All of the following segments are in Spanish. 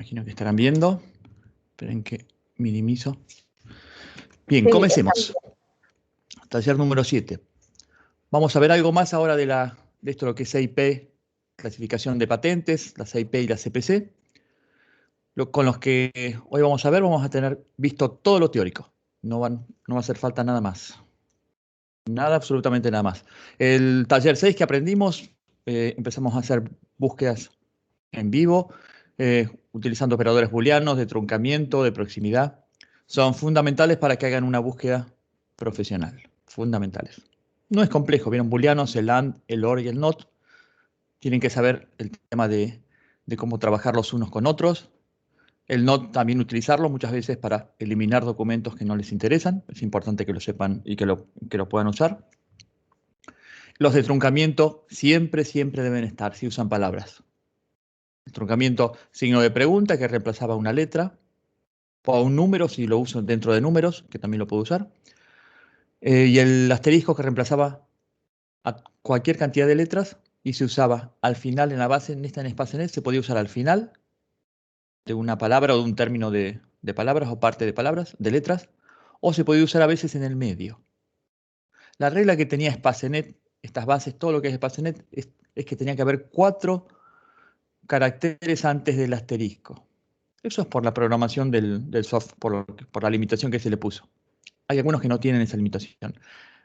Imagino que estarán viendo. Esperen que minimizo. Bien, Sí, comencemos. Taller número 7. Vamos a ver algo más ahora de esto lo que es CIP, clasificación de patentes, la CIP y la CPC. Con los que hoy vamos a tener visto todo lo teórico. No va a hacer falta nada más. Nada, absolutamente nada más. El taller 6 que aprendimos, empezamos a hacer búsquedas en vivo, utilizando operadores booleanos de truncamiento, de proximidad. Son fundamentales para que hagan una búsqueda profesional. Fundamentales. No es complejo, vieron booleanos, el AND, el OR y el NOT. Tienen que saber el tema de cómo trabajar los unos con otros. El NOT también utilizarlo muchas veces para eliminar documentos que no les interesan. Es importante que lo sepan y que lo puedan usar. Los de truncamiento siempre deben estar, si usan palabras. El truncamiento, signo de pregunta que reemplazaba una letra, o un número, si lo uso dentro de números, que también lo puedo usar. Y el asterisco que reemplazaba a cualquier cantidad de letras y se usaba al final en la base, en SpaceNet, se podía usar al final de una palabra o de un término de palabras o parte de palabras, de letras, o se podía usar a veces en el medio. La regla que tenía SpaceNet, estas bases, todo lo que es SpaceNet, es que tenía que haber 4 caracteres antes del asterisco. Eso es por la programación del software, por la limitación que se le puso. Hay algunos que no tienen esa limitación.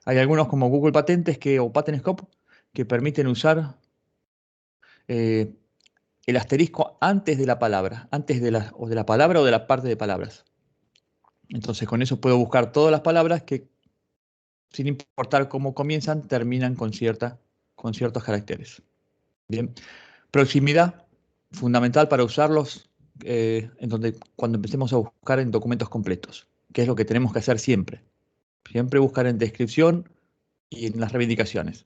Hay algunos como Google Patentes o PatentScope que permiten usar el asterisco antes de la palabra, antes de la palabra o de la parte de palabras. Entonces con eso puedo buscar todas las palabras que, sin importar cómo comienzan, terminan con ciertos caracteres. Bien. Proximidad, fundamental para usarlos cuando empecemos a buscar en documentos completos, que es lo que tenemos que hacer siempre. Siempre buscar en descripción y en las reivindicaciones.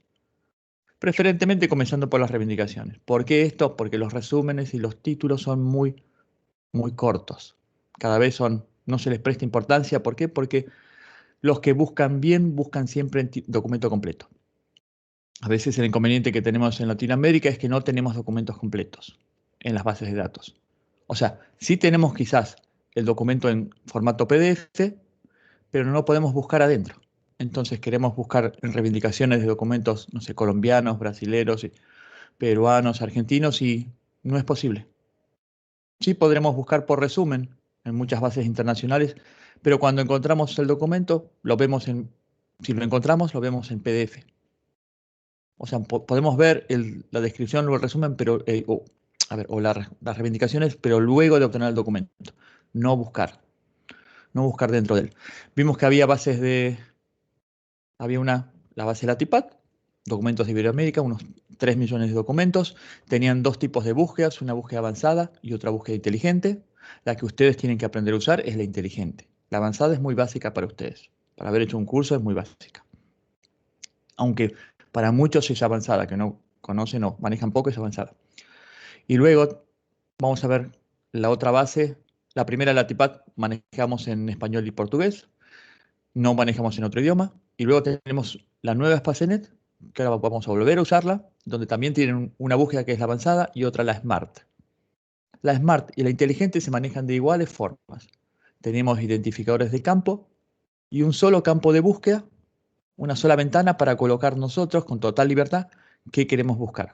Preferentemente comenzando por las reivindicaciones. ¿Por qué esto? Porque los resúmenes y los títulos son muy cortos. Cada vez no se les presta importancia. ¿Por qué? Porque los que buscan bien buscan siempre en documento completo. A veces el inconveniente que tenemos en Latinoamérica es que no tenemos documentos completos en las bases de datos. O sea, sí tenemos quizás el documento en formato PDF, pero no lo podemos buscar adentro. Entonces queremos buscar en reivindicaciones de documentos, no sé, colombianos, brasileros, peruanos, argentinos, y no es posible. Sí podremos buscar por resumen en muchas bases internacionales, pero cuando encontramos el documento, si lo encontramos, lo vemos en PDF. O sea, podemos ver la descripción o el resumen, pero, o las reivindicaciones, pero luego de obtener el documento. No buscar dentro de él. Vimos que había la base de la TIPAT, documentos de Iberoamérica, unos 3 millones de documentos. Tenían 2 tipos de búsquedas, una búsqueda avanzada y otra búsqueda inteligente. La que ustedes tienen que aprender a usar es la inteligente. La avanzada es muy básica para ustedes. Para haber hecho un curso es muy básica. Aunque para muchos es avanzada, que no conocen o manejan poco, es avanzada. Y luego vamos a ver la otra base. La primera, la TIPAT, manejamos en español y portugués. No manejamos en otro idioma. Y luego tenemos la nueva SpaceNet, que ahora vamos a volver a usarla, donde también tienen una búsqueda que es la avanzada y otra la Smart. La Smart y la inteligente se manejan de iguales formas. Tenemos identificadores de campo y un solo campo de búsqueda, una sola ventana para colocar nosotros con total libertad qué queremos buscar.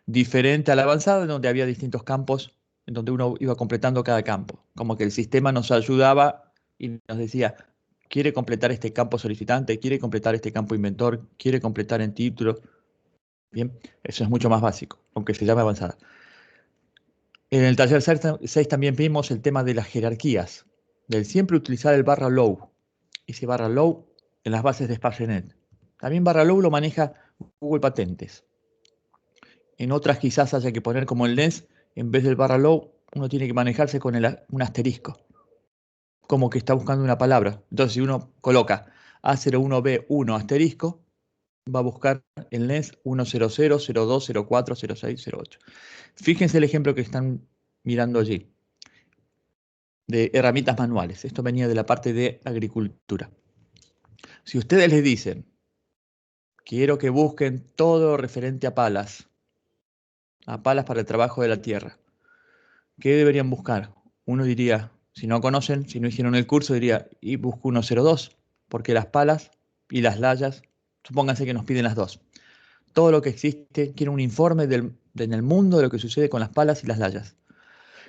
Diferente a la avanzada, donde había distintos campos, en donde uno iba completando cada campo. Como que el sistema nos ayudaba y nos decía, quiere completar este campo solicitante, quiere completar este campo inventor, quiere completar en título. Bien, eso es mucho más básico, aunque se llame avanzada. En el taller 6 también vimos el tema de las jerarquías, del siempre utilizar el /low, ese /low en las bases de SpaceNet. También /low lo maneja Google Patentes. En otras quizás haya que poner como el NES, en vez del /low, uno tiene que manejarse con un asterisco, como que está buscando una palabra. Entonces, si uno coloca A01B1 asterisco, va a buscar el NES 100, 02, 04, 06, 08. Fíjense el ejemplo que están mirando allí, de herramientas manuales. Esto venía de la parte de agricultura. Si ustedes les dicen, quiero que busquen todo referente a palas para el trabajo de la tierra, ¿Qué deberían buscar? Uno diría, si no conocen, si no hicieron el curso, diría, y busco 102, porque las palas y las layas, supónganse que nos piden las dos. Todo lo que existe, quiero un informe en el mundo de lo que sucede con las palas y las layas.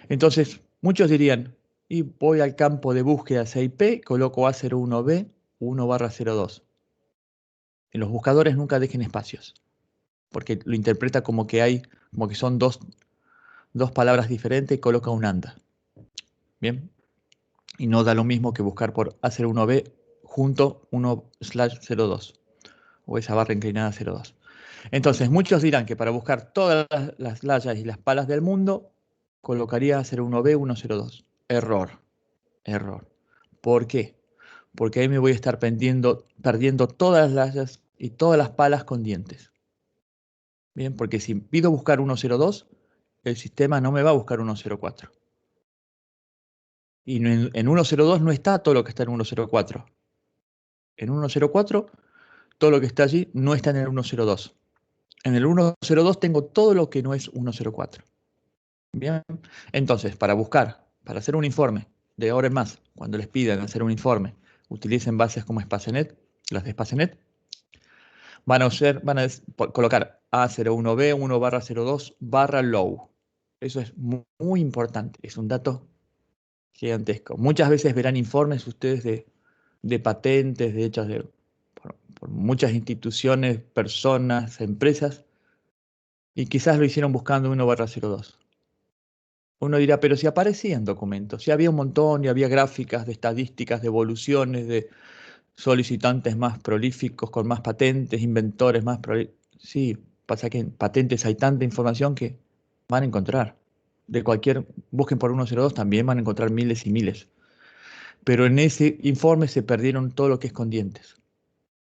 Entonces, muchos dirían, y voy al campo de búsqueda CIP, coloco A01B 1/02. En los buscadores nunca dejen espacios, porque lo interpreta como que hay, como que son dos palabras diferentes y coloca un ANDA. Bien, y no da lo mismo que buscar por A01B junto 1/02 o esa barra inclinada 02. Entonces, muchos dirán que para buscar todas las layas y las palas del mundo, colocaría 01B 102. Error, error. ¿Por qué? Porque ahí me voy a estar perdiendo todas las layas y todas las palas con dientes. Bien, porque si pido buscar 102, el sistema no me va a buscar 104. Y en 102 no está todo lo que está en 104. En 104, todo lo que está allí no está en el 102. En el 102 tengo todo lo que no es 104. Bien, entonces, para buscar, para hacer un informe, de ahora en más, cuando les pidan hacer un informe, utilicen bases como Spacenet, las de Spacenet, van a colocar A01B 1/02/low. Eso es muy importante, es un dato gigantesco. Muchas veces verán informes ustedes de patentes, de hechas por muchas instituciones, personas, empresas, y quizás lo hicieron buscando 1/02. Uno dirá, pero si aparecía en documentos, si había un montón y había gráficas de estadísticas, de evoluciones, de solicitantes más prolíficos, con más patentes, inventores más prolíficos. Sí, pasa que en patentes hay tanta información que van a encontrar. Busquen por 102, también van a encontrar miles y miles. Pero en ese informe se perdieron todo lo que es con dientes.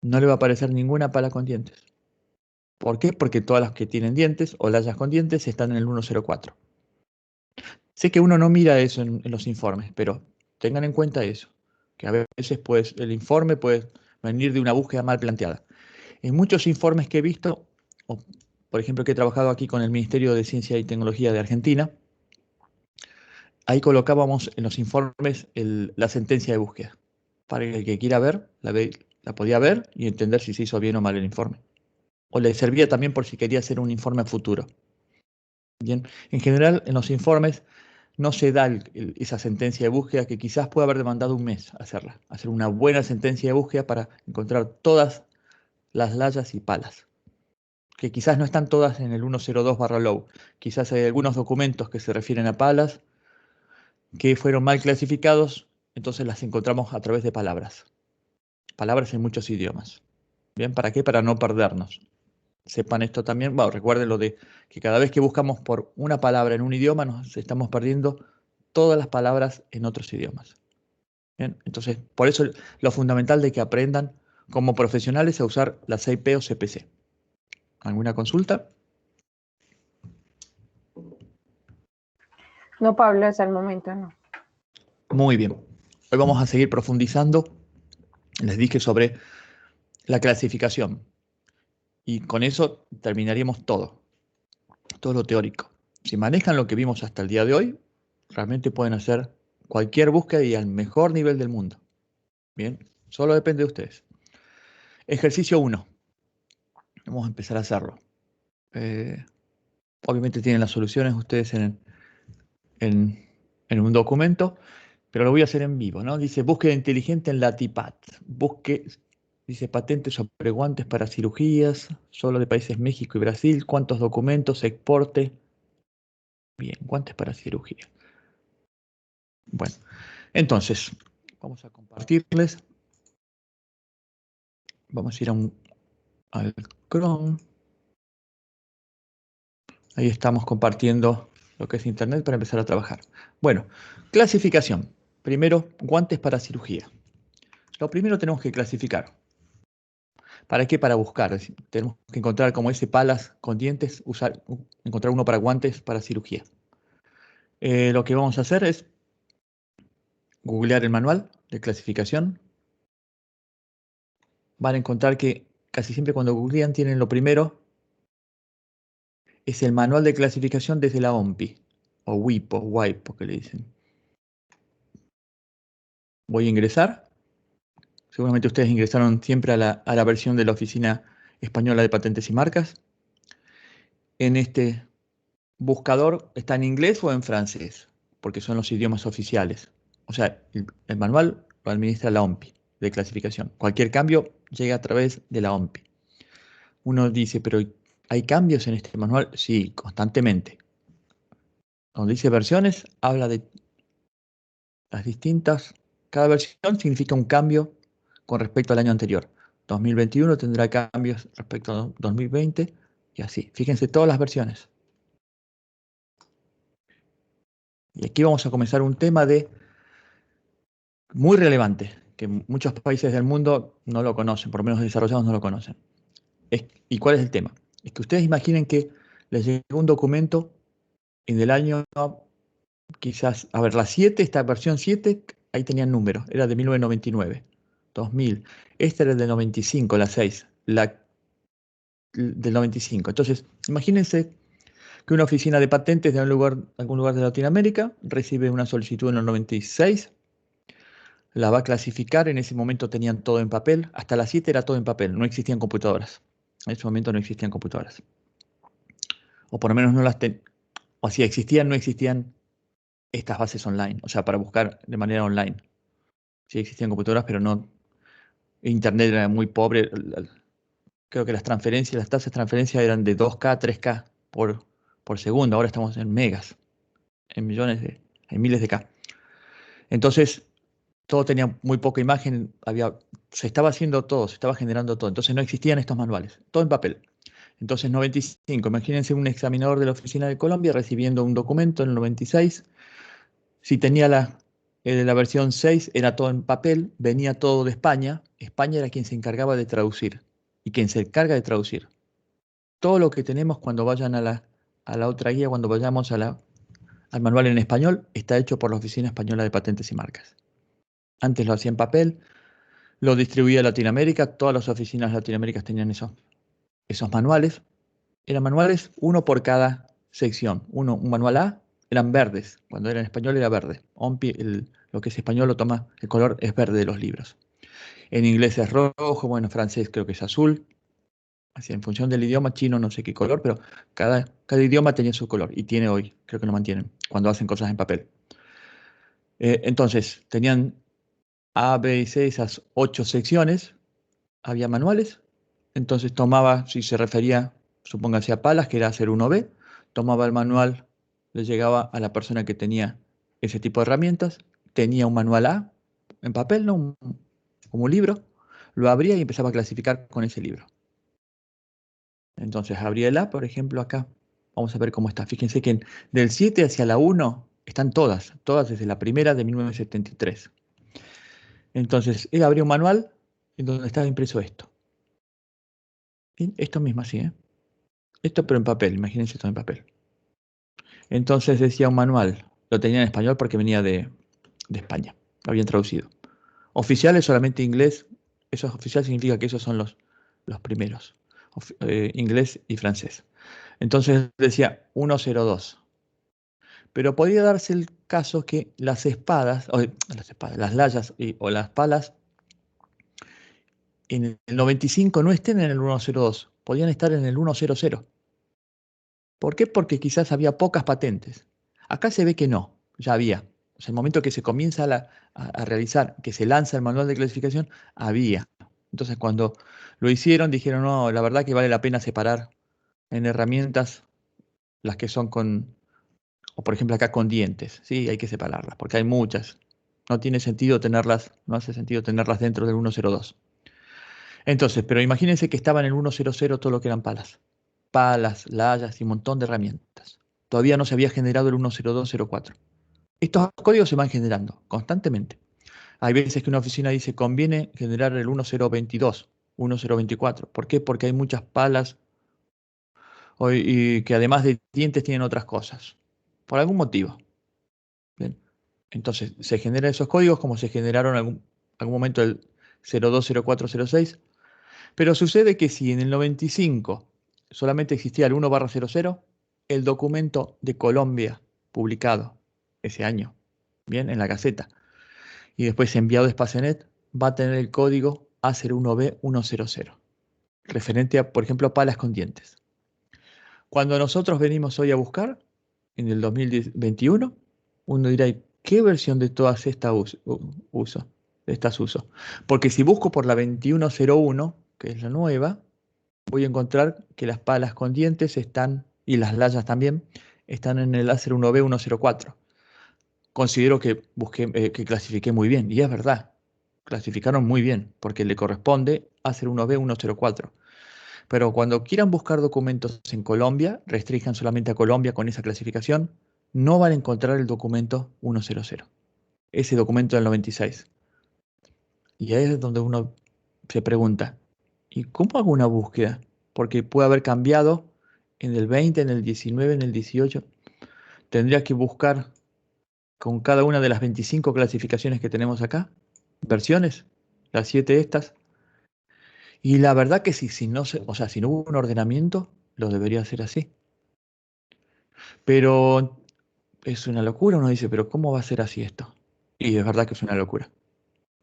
No le va a aparecer ninguna pala con dientes. ¿Por qué? Porque todas las que tienen dientes o layas con dientes están en el 104. Sé que uno no mira eso en los informes, pero tengan en cuenta eso, que a veces el informe puede venir de una búsqueda mal planteada. En muchos informes que he visto, o por ejemplo que he trabajado aquí con el Ministerio de Ciencia y Tecnología de Argentina, ahí colocábamos en los informes la sentencia de búsqueda, para que el que quiera ver, la podía ver y entender si se hizo bien o mal el informe. O le servía también por si quería hacer un informe futuro. Bien, en general en los informes no se da esa sentencia de búsqueda que quizás puede haber demandado un mes hacerla. Hacer una buena sentencia de búsqueda para encontrar todas las layas y palas, que quizás no están todas en el 102/low. Quizás hay algunos documentos que se refieren a palas que fueron mal clasificados, entonces las encontramos a través de palabras. Palabras en muchos idiomas. ¿Bien? ¿Para qué? Para no perdernos. Sepan esto también, bueno, recuerden lo de que cada vez que buscamos por una palabra en un idioma nos estamos perdiendo todas las palabras en otros idiomas. Bien, entonces, por eso lo fundamental de que aprendan como profesionales a usar la CIP o CPC. ¿Alguna consulta? No, Pablo, hasta el momento no. Muy bien. Hoy vamos a seguir profundizando. Les dije sobre la clasificación. Y con eso terminaríamos todo lo teórico. Si manejan lo que vimos hasta el día de hoy, realmente pueden hacer cualquier búsqueda y al mejor nivel del mundo. Bien, solo depende de ustedes. Ejercicio 1. Vamos a empezar a hacerlo. Obviamente tienen las soluciones ustedes en, en un documento, pero lo voy a hacer en vivo, ¿no? Dice búsqueda inteligente en Latipat. Dice patentes sobre guantes para cirugías, solo de países México y Brasil. ¿Cuántos documentos? Exporte. Bien, guantes para cirugía. Bueno, entonces, vamos a compartirles. Vamos a ir al Chrome. Ahí estamos compartiendo lo que es Internet para empezar a trabajar. Bueno, clasificación. Primero, guantes para cirugía. Lo primero tenemos que clasificar. ¿Para qué? Para buscar. Es decir, tenemos que encontrar como ese palas con dientes, encontrar uno para guantes para cirugía. Lo que vamos a hacer es googlear el manual de clasificación. Van a encontrar que casi siempre cuando googlean tienen lo primero, es el manual de clasificación desde la OMPI. o WIP o WIPE, porque le dicen. Voy a ingresar. Seguramente ustedes ingresaron siempre a la versión de la Oficina Española de Patentes y Marcas. En este buscador está en inglés o en francés, porque son los idiomas oficiales. O sea, el manual lo administra la OMPI de clasificación. Cualquier cambio llega a través de la OMPI. Uno dice, pero ¿hay cambios en este manual? Sí, constantemente. Cuando dice versiones, habla de las distintas. Cada versión significa un cambio con respecto al año anterior. 2021 tendrá cambios respecto a 2020 y así. Fíjense todas las versiones. Y aquí vamos a comenzar un tema muy relevante, que muchos países del mundo no lo conocen, por lo menos desarrollados no lo conocen. ¿Y cuál es el tema? Es que ustedes imaginen que les llegó un documento en el año, quizás, a ver, la 7, esta versión 7, ahí tenían números, era de 1999, 2000. Esta era del 95, la 6, la del 95. Entonces, imagínense que una oficina de patentes de algún lugar de Latinoamérica recibe una solicitud en el 96, la va a clasificar, en ese momento tenían todo en papel, hasta las 7 era todo en papel, no existían computadoras. En ese momento no existían computadoras. O por lo menos no las tenían, o si existían, no existían estas bases online, o sea, para buscar de manera online. Sí existían computadoras, pero no, Internet era muy pobre. Creo que las tasas de transferencia eran de 2K, 3K por segundo, ahora estamos en megas, en en miles de K. Entonces, todo tenía muy poca imagen, se estaba haciendo todo, se estaba generando todo. Entonces no existían estos manuales, todo en papel. Entonces 95, imagínense un examinador de la Oficina de Colombia recibiendo un documento en el 96. Si tenía la versión 6, era todo en papel, venía todo de España. España era quien se encargaba de traducir y quien se encarga de traducir. Todo lo que tenemos cuando vayan a la otra guía, cuando vayamos al manual en español, está hecho por la Oficina Española de Patentes y Marcas. Antes lo hacía en papel, lo distribuía a Latinoamérica, todas las oficinas latinoaméricas tenían esos manuales. Eran manuales, uno por cada sección. Un manual A, eran verdes, cuando era en español era verde. OMPI, lo que es español lo toma, el color es verde de los libros. En inglés es rojo, bueno, en francés creo que es azul. Así, en función del idioma, chino no sé qué color, pero cada idioma tenía su color y tiene hoy, creo que lo mantienen, cuando hacen cosas en papel. Entonces, tenían A, B y C, esas 8 secciones, había manuales, entonces tomaba, si se refería, supóngase a palas, que era hacer 1B, tomaba el manual, le llegaba a la persona que tenía ese tipo de herramientas, tenía un manual A en papel, ¿no? Como un libro, lo abría y empezaba a clasificar con ese libro. Entonces abría el A, por ejemplo, acá. Vamos a ver cómo está. Fíjense que del 7 hacia la 1 están todas desde la primera de 1973. Entonces, él abrió un manual en donde estaba impreso esto. ¿Sí? Esto mismo así, ¿eh? Esto pero en papel, imagínense esto en papel. Entonces decía un manual, lo tenía en español porque venía de España, lo habían traducido. Oficiales solamente inglés, eso oficial significa que esos son los primeros, inglés y francés. Entonces decía 102. Pero podría darse el caso que las espadas, las layas o las palas en el 95 no estén en el 102, podían estar en el 100. ¿Por qué? Porque quizás había pocas patentes. Acá se ve que no, ya había. O sea, el momento que se comienza a realizar, que se lanza el manual de clasificación, había. Entonces cuando lo hicieron, dijeron, no, la verdad que vale la pena separar en herramientas las que son o por ejemplo acá con dientes, ¿sí? Hay que separarlas, porque hay muchas. No tiene sentido tenerlas, no hace sentido tenerlas dentro del 102. Entonces, pero imagínense que estaba en el 100 todo lo que eran palas. Palas, layas y un montón de herramientas. Todavía no se había generado el 10204. Estos códigos se van generando constantemente. Hay veces que una oficina dice conviene generar el 1022, 1024. ¿Por qué? Porque hay muchas palas y que además de dientes tienen otras cosas. Por algún motivo. Bien. Entonces, se generan esos códigos como se generaron en algún momento el 020406. Pero sucede que si en el 95 solamente existía el 1/00, el documento de Colombia publicado ese año, bien, en la Gaceta, y después enviado a Espacenet, va a tener el código A01B100, referente a, por ejemplo, palas con dientes. Cuando nosotros venimos hoy a buscar, en el 2021, uno dirá, ¿qué versión de todas estas uso? Porque si busco por la 2101, que es la nueva, voy a encontrar que las palas con dientes están, y las layas también, están en el A01B104. Considero que que clasifiqué muy bien, y es verdad, clasificaron muy bien, porque le corresponde A01B104. Pero cuando quieran buscar documentos en Colombia, restrinjan solamente a Colombia con esa clasificación, no van a encontrar el documento 100, ese documento del 96. Y ahí es donde uno se pregunta, ¿y cómo hago una búsqueda? Porque puede haber cambiado en el 20, en el 19, en el 18. Tendría que buscar con cada una de las 25 clasificaciones que tenemos acá, versiones, las 7 estas. Y la verdad que si no o sea, si no hubo un ordenamiento, lo debería hacer así. Pero es una locura, uno dice, pero ¿cómo va a ser así esto? Y es verdad que es una locura.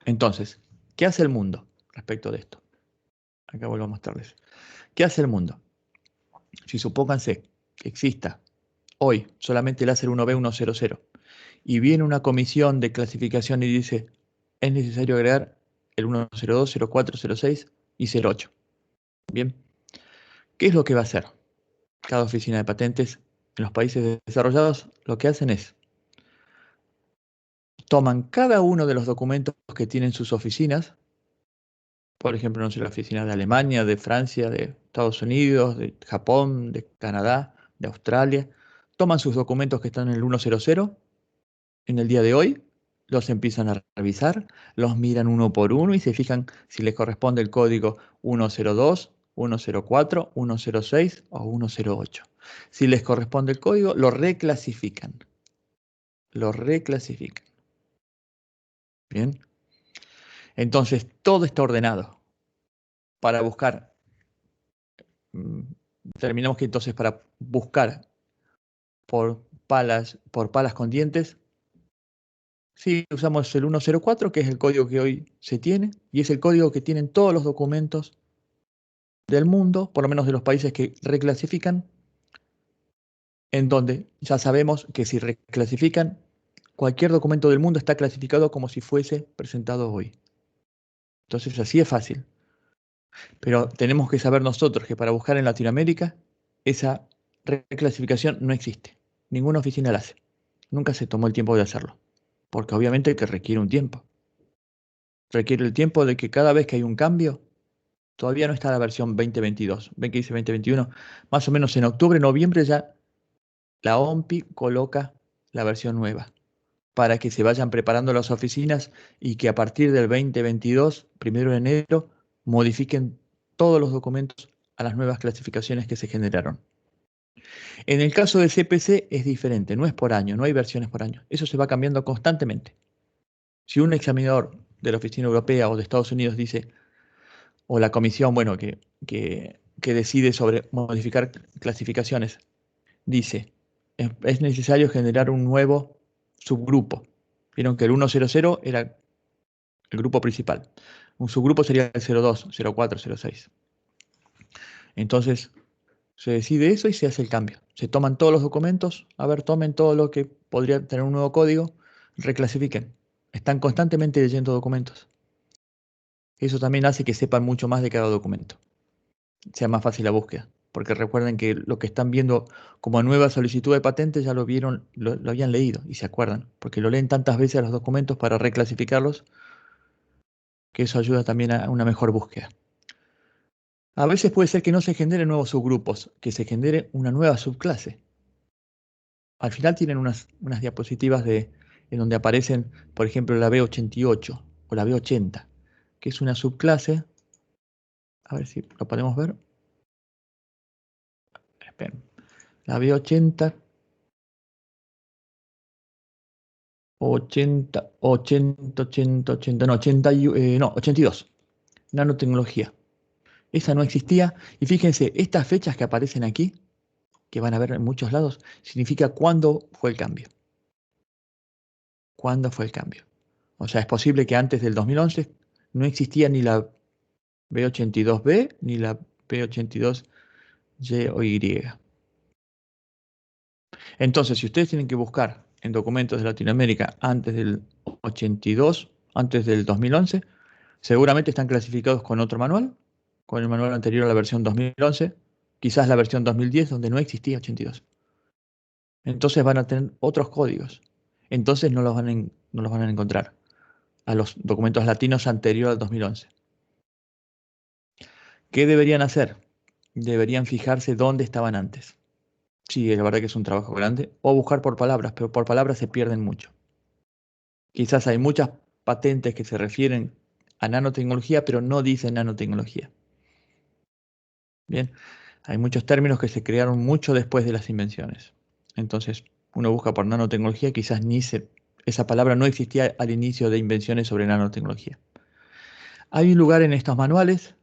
Entonces, ¿qué hace el mundo respecto de esto? Acá vuelvo a mostrarles. ¿Qué hace el mundo? Si supónganse que exista hoy solamente el A01B100 y viene una comisión de clasificación y dice, es necesario agregar el 102, 04, 06 y 08. Bien, ¿qué es lo que va a hacer? Cada oficina de patentes en los países desarrollados lo que hacen es toman cada uno de los documentos que tienen sus oficinas, por ejemplo, no sé, la oficina de Alemania, de Francia, de Estados Unidos, de Japón, de Canadá, de Australia, toman sus documentos que están en el 100 en el día de hoy, los empiezan a revisar, los miran uno por uno y se fijan si les corresponde el código 102, 104, 106 o 108. Si les corresponde el código, lo reclasifican. Lo reclasifican. Bien. Entonces, todo está ordenado para buscar. Terminamos que entonces para buscar por palas con dientes, sí, usamos el 104, que es el código que hoy se tiene, y es el código que tienen todos los documentos del mundo, por lo menos de los países que reclasifican, en donde ya sabemos que si reclasifican, cualquier documento del mundo está clasificado como si fuese presentado hoy. Entonces así es fácil. Pero tenemos que saber nosotros que para buscar en Latinoamérica, esa reclasificación no existe. Ninguna oficina la hace. Nunca se tomó el tiempo de hacerlo. Porque obviamente que requiere un tiempo. Requiere el tiempo de que cada vez que hay un cambio, todavía no está la versión 2022. Ven que dice 2021. Más o menos en octubre, noviembre ya la OMPI coloca la versión nueva. Para que se vayan preparando las oficinas y que a partir del 2022, 1 de enero, modifiquen todos los documentos a las nuevas clasificaciones que se generaron. En el caso del CPC es diferente, no es por año, no hay versiones por año. Eso se va cambiando constantemente. Si un examinador de la Oficina Europea o de Estados Unidos dice, o la comisión, bueno, que decide sobre modificar clasificaciones, dice, es necesario generar un nuevo subgrupo. Vieron que el 100 era el grupo principal. Un subgrupo sería el 02, 04, 06. Entonces, se decide eso y se hace el cambio. Se toman todos los documentos, a ver, tomen todo lo que podría tener un nuevo código, reclasifiquen. Están constantemente leyendo documentos. Eso también hace que sepan mucho más de cada documento. Sea más fácil la búsqueda. Porque recuerden que lo que están viendo como nueva solicitud de patente ya lo vieron, lo habían leído y se acuerdan. Porque lo leen tantas veces a los documentos para reclasificarlos, que eso ayuda también a una mejor búsqueda. A veces puede ser que no se generen nuevos subgrupos, que se genere una nueva subclase. Al final tienen unas diapositivas en donde aparecen, por ejemplo, la B88 o la B80, que es una subclase. A ver si lo podemos ver. Esperen. La B80, 80, 80, 80, 80, no, 80, no, 82. Nanotecnología. Esa no existía. Y fíjense, estas fechas que aparecen aquí que van a ver en muchos lados, significa cuándo fue el cambio. ¿Cuándo fue el cambio? O sea, es posible que antes del 2011 no existía ni la B82B ni la B82Y o Y. Entonces, si ustedes tienen que buscar en documentos de Latinoamérica antes del 82, antes del 2011, seguramente están clasificados con otro manual, con el manual anterior a la versión 2011, quizás la versión 2010 donde no existía 82. Entonces van a tener otros códigos. Entonces no los van a encontrar a los documentos latinos anteriores al 2011. ¿Qué deberían hacer? Deberían fijarse dónde estaban antes. Sí, la verdad que es un trabajo grande. O buscar por palabras, pero por palabras se pierden mucho. Quizás hay muchas patentes que se refieren a nanotecnología, pero no dicen nanotecnología. Bien, hay muchos términos que se crearon mucho después de las invenciones. Entonces, uno busca por nanotecnología, quizás esa palabra no existía al inicio de invenciones sobre nanotecnología. Hay un lugar en estos manuales,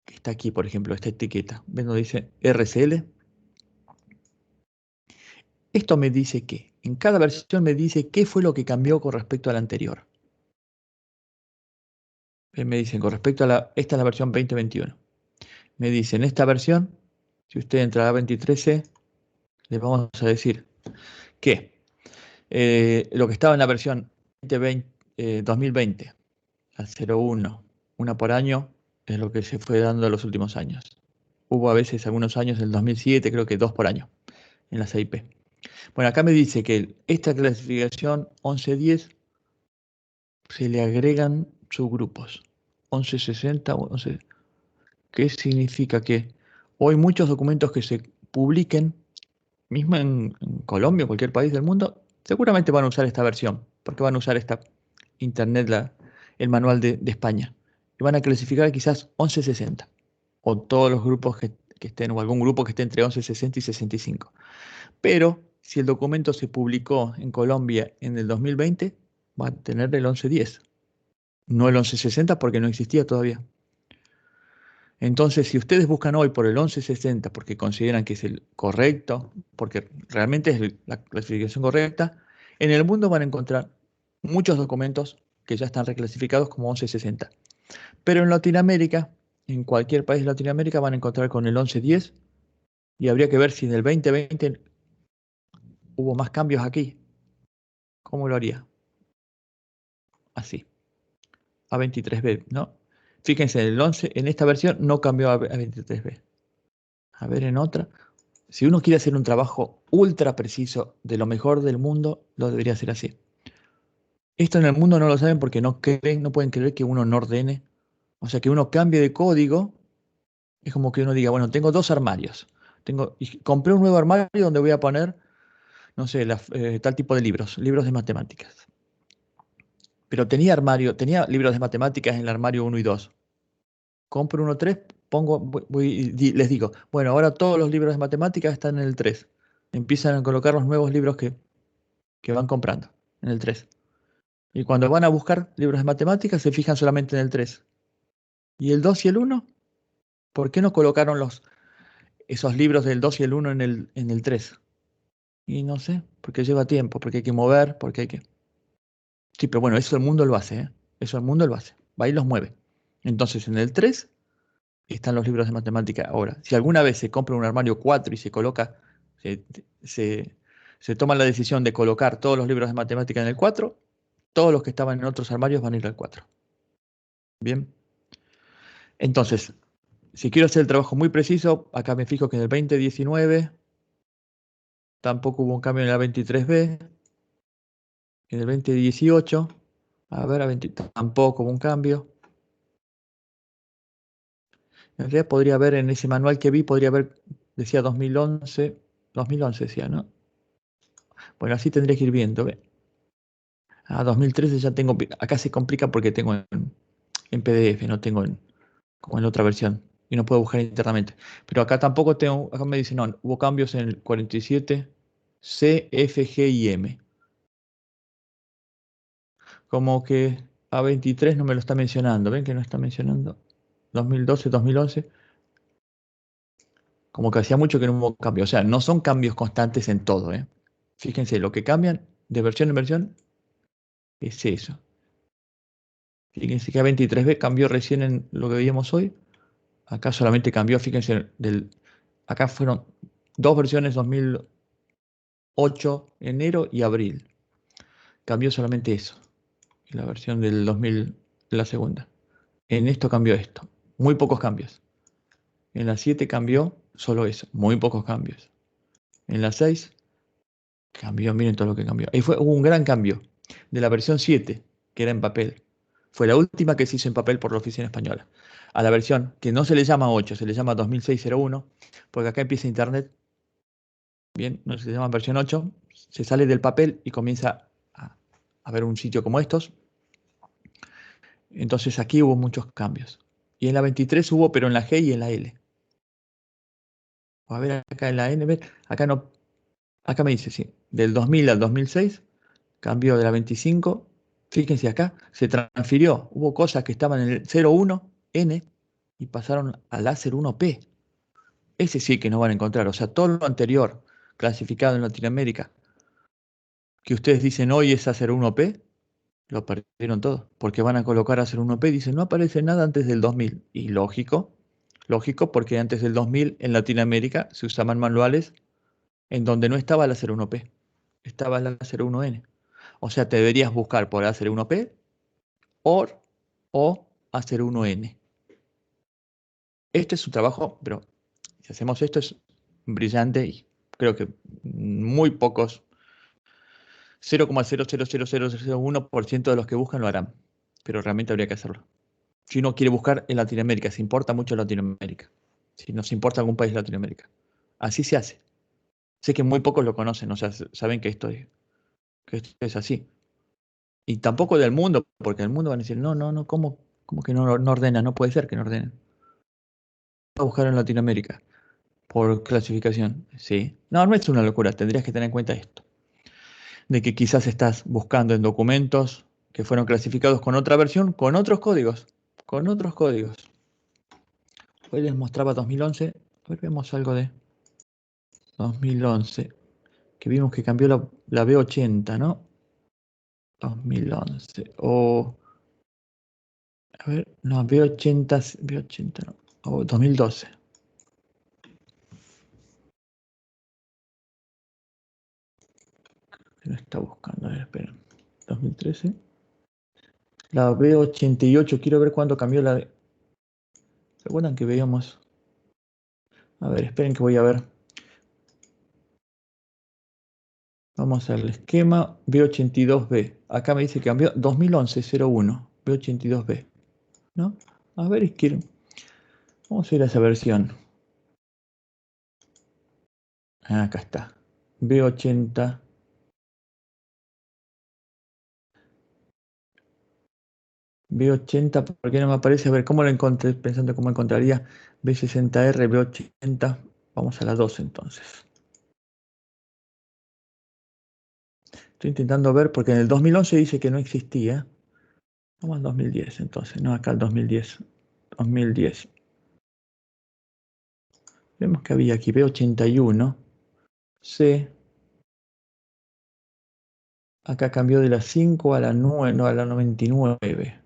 que está aquí, por ejemplo, esta etiqueta, ¿ven donde dice RCL? Esto me dice que, en cada versión me dice qué fue lo que cambió con respecto a la anterior. Me dicen, con respecto a esta es la versión 2021. Me dicen, esta versión, si usted entra a 23C, le vamos a decir que lo que estaba en la versión 2020, al 01, una por año, es lo que se fue dando en los últimos años. Hubo a veces algunos años, en el 2007, creo que 2 por año, en la CIP. Bueno, acá me dice que esta clasificación 1110 se le agregan subgrupos. 1160, 11. ¿Qué significa? Que hoy muchos documentos que se publiquen, mismo en Colombia o cualquier país del mundo, seguramente van a usar esta versión, porque van a usar esta Internet, el manual de España. Y van a clasificar quizás 1160, o todos los grupos que estén, o algún grupo que esté entre 1160 y 65. Pero si el documento se publicó en Colombia en el 2020, va a tener el 1110, no el 1160 porque no existía todavía. Entonces, si ustedes buscan hoy por el 1160 porque consideran que es el correcto, porque realmente es la clasificación correcta, en el mundo van a encontrar muchos documentos que ya están reclasificados como 1160. Pero en Latinoamérica, en cualquier país de Latinoamérica, van a encontrar con el 1110 y habría que ver si en el 2020 hubo más cambios aquí. ¿Cómo lo haría? Así, a 23B, ¿no? Fíjense, en el 11, en esta versión no cambió a 23B. A ver en otra. Si uno quiere hacer un trabajo ultra preciso de lo mejor del mundo, lo debería hacer así. Esto en el mundo no lo saben porque no creen, no pueden creer que uno no ordene. O sea, que uno cambie de código. Es como que uno diga, bueno, tengo 2 armarios. Y compré un nuevo armario donde voy a poner, no sé, tal tipo de libros de matemáticas. Pero tenía libros de matemáticas en el armario 1 y 2. Compro uno 3, les digo, bueno, ahora todos los libros de matemáticas están en el 3. Empiezan a colocar los nuevos libros que van comprando en el 3. Y cuando van a buscar libros de matemáticas se fijan solamente en el 3. ¿Y el 2 y el 1? ¿Por qué no colocaron esos libros del 2 y el 1 en el 3? Y no sé, porque lleva tiempo, porque hay que mover, porque hay que... Sí, pero bueno, eso el mundo lo hace, ¿eh? Eso el mundo lo hace. Va y los mueve. Entonces en el 3 están los libros de matemática. Ahora, si alguna vez se compra un armario 4 y se coloca, se, se, se toma la decisión de colocar todos los libros de matemática en el 4, todos los que estaban en otros armarios van a ir al 4. Bien. Entonces, si quiero hacer el trabajo muy preciso, acá me fijo que en el 2019 tampoco hubo un cambio en la 23B. En el 2018, a ver, tampoco hubo un cambio. En realidad podría haber en ese manual que vi, podría haber, decía 2011, 2011 decía, ¿no? Bueno, así tendría que ir viendo, ¿ve? 2013 ya tengo, acá se complica porque tengo en PDF, no tengo como en la otra versión y no puedo buscar internamente. Pero acá tampoco tengo, acá me dice, no, hubo cambios en el 47, C, F, G y M. Como que A23 no me lo está mencionando, ¿ven que no está mencionando? 2012, 2011. Como que hacía mucho que no hubo cambio. O sea, no son cambios constantes en todo, ¿eh? Fíjense, lo que cambian de versión en versión es eso. Fíjense que A23B cambió recién en lo que veíamos hoy. Acá solamente cambió, fíjense, acá fueron dos versiones, 2008, enero y abril. Cambió solamente eso. En la versión del 2000, la segunda. En esto cambió esto. Muy pocos cambios. En la 7 cambió solo eso. Muy pocos cambios. En la 6 cambió, miren todo lo que cambió. Ahí hubo un gran cambio. De la versión 7, que era en papel. Fue la última que se hizo en papel por la oficina española. A la versión que no se le llama 8, se le llama 2601, porque acá empieza Internet. Bien, no se llama versión 8. Se sale del papel y comienza a ver un sitio como estos. Entonces aquí hubo muchos cambios. Y en la 23 hubo, pero en la G y en la L. A ver acá en la N, acá no, acá me dice, sí, del 2000 al 2006 cambió de la 25. Fíjense acá, se transfirió. Hubo cosas que estaban en el 01N y pasaron al A01P. Ese sí que no van a encontrar. O sea, todo lo anterior clasificado en Latinoamérica, que ustedes dicen hoy es A01P, lo perdieron todo. Porque van a colocar A01P y dicen no aparece nada antes del 2000. Y lógico, porque antes del 2000 en Latinoamérica se usaban manuales en donde no estaba la 01P, estaba la 01N. O sea, te deberías buscar por A01P o A01N. Este es un trabajo, pero si hacemos esto es brillante y creo que muy pocos, 0,00001% de los que buscan lo harán, pero realmente habría que hacerlo. Si uno quiere buscar en Latinoamérica, se importa mucho Latinoamérica, si nos importa algún país de Latinoamérica, así se hace. Sé que muy pocos lo conocen, o sea, saben que esto es así. Y tampoco del mundo, porque el mundo van a decir, no, ¿cómo que no ordena? No puede ser que no ordenen. A buscar en Latinoamérica por clasificación, sí. No, no es una locura, tendrías que tener en cuenta esto, de que quizás estás buscando en documentos que fueron clasificados con otra versión, con otros códigos. Hoy les mostraba 2011, a ver, vemos algo de 2011, que vimos que cambió la B80, ¿no? 2011, o... A ver, no, B80 no, o 2012. ¿Qué lo está buscando? A ver, esperen. 2013. La B88, quiero ver cuándo cambió la... ¿Se acuerdan que veíamos? A ver, esperen que voy a ver. Vamos al esquema B82B. Acá me dice que cambió 2011-01, B82B. ¿No? A ver, vamos a ir a esa versión. Acá está. B80. B80, ¿por qué no me aparece? A ver, ¿cómo lo encontré? Pensando cómo encontraría B60R, B80. Vamos a la 2 entonces. Estoy intentando ver porque en el 2011 dice que no existía. Vamos al 2010 entonces, no acá al 2010. 2010. Vemos que había aquí B81. C. Acá cambió de la 5 a la 9, no, a la 99.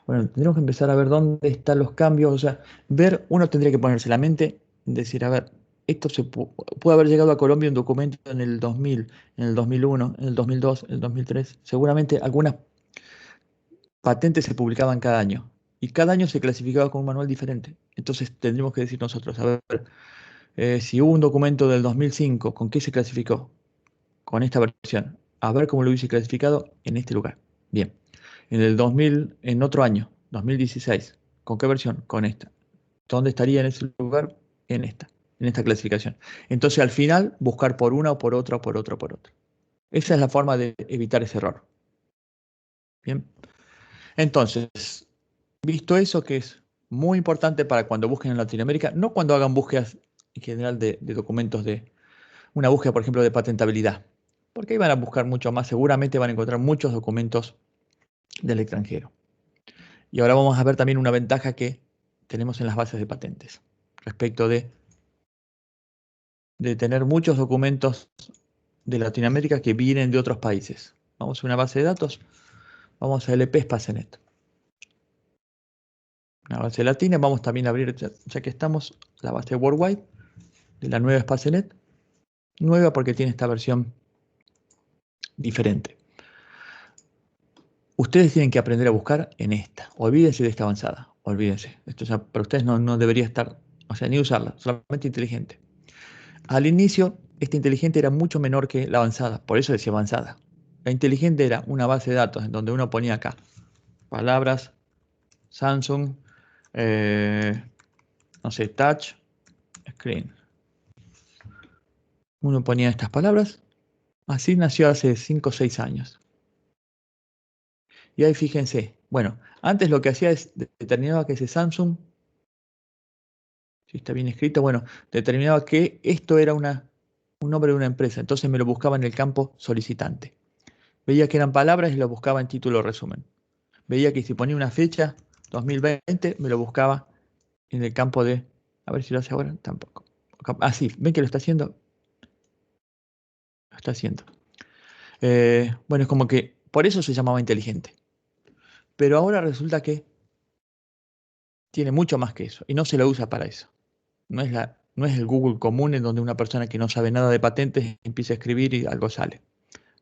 Bueno, tendremos que empezar a ver dónde están los cambios. O sea, uno tendría que ponerse la mente, decir, a ver, esto puede haber llegado a Colombia un documento en el 2000, en el 2001, en el 2002, en el 2003. Seguramente algunas patentes se publicaban cada año y cada año se clasificaba con un manual diferente. Entonces tendríamos que decir nosotros, a ver, si hubo un documento del 2005, ¿con qué se clasificó? Con esta versión. A ver cómo lo hubiese clasificado en este lugar. Bien. En el 2000, en otro año, 2016, ¿con qué versión? Con esta. ¿Dónde estaría en ese lugar? En esta clasificación. Entonces al final buscar por una o por otra o por otra o por otra. Esa es la forma de evitar ese error. Bien. Entonces, visto eso, que es muy importante para cuando busquen en Latinoamérica, no cuando hagan búsquedas en general de documentos de una búsqueda, por ejemplo, de patentabilidad, porque ahí van a buscar mucho más, seguramente van a encontrar muchos documentos del extranjero. Y ahora vamos a ver también una ventaja que tenemos en las bases de patentes respecto de de tener muchos documentos de Latinoamérica que vienen de otros países. Vamos a una base de datos, vamos a LP Spacenet. Una base latina, vamos también a abrir, ya que estamos, la base Worldwide de la nueva Spacenet. Nueva porque tiene esta versión diferente. Ustedes tienen que aprender a buscar en esta. Olvídense de esta avanzada. Olvídense. Esto ya para ustedes no debería estar, o sea, ni usarla, solamente inteligente. Al inicio, esta inteligente era mucho menor que la avanzada, por eso decía avanzada. La inteligente era una base de datos en donde uno ponía acá palabras, Samsung, no sé, touch, screen. Uno ponía estas palabras. Así nació hace 5 o 6 años. Y ahí fíjense, bueno, antes lo que hacía es determinaba que ese Samsung, si está bien escrito, bueno, determinaba que esto era un nombre de una empresa, entonces me lo buscaba en el campo solicitante. Veía que eran palabras y lo buscaba en título resumen. Veía que si ponía una fecha, 2020, me lo buscaba en el campo de, a ver si lo hace ahora, tampoco. Ah, sí, ven que lo está haciendo. Lo está haciendo. Bueno, es como que por eso se llamaba inteligente. Pero ahora resulta que tiene mucho más que eso y no se lo usa para eso. No es el Google común en donde una persona que no sabe nada de patentes empieza a escribir y algo sale.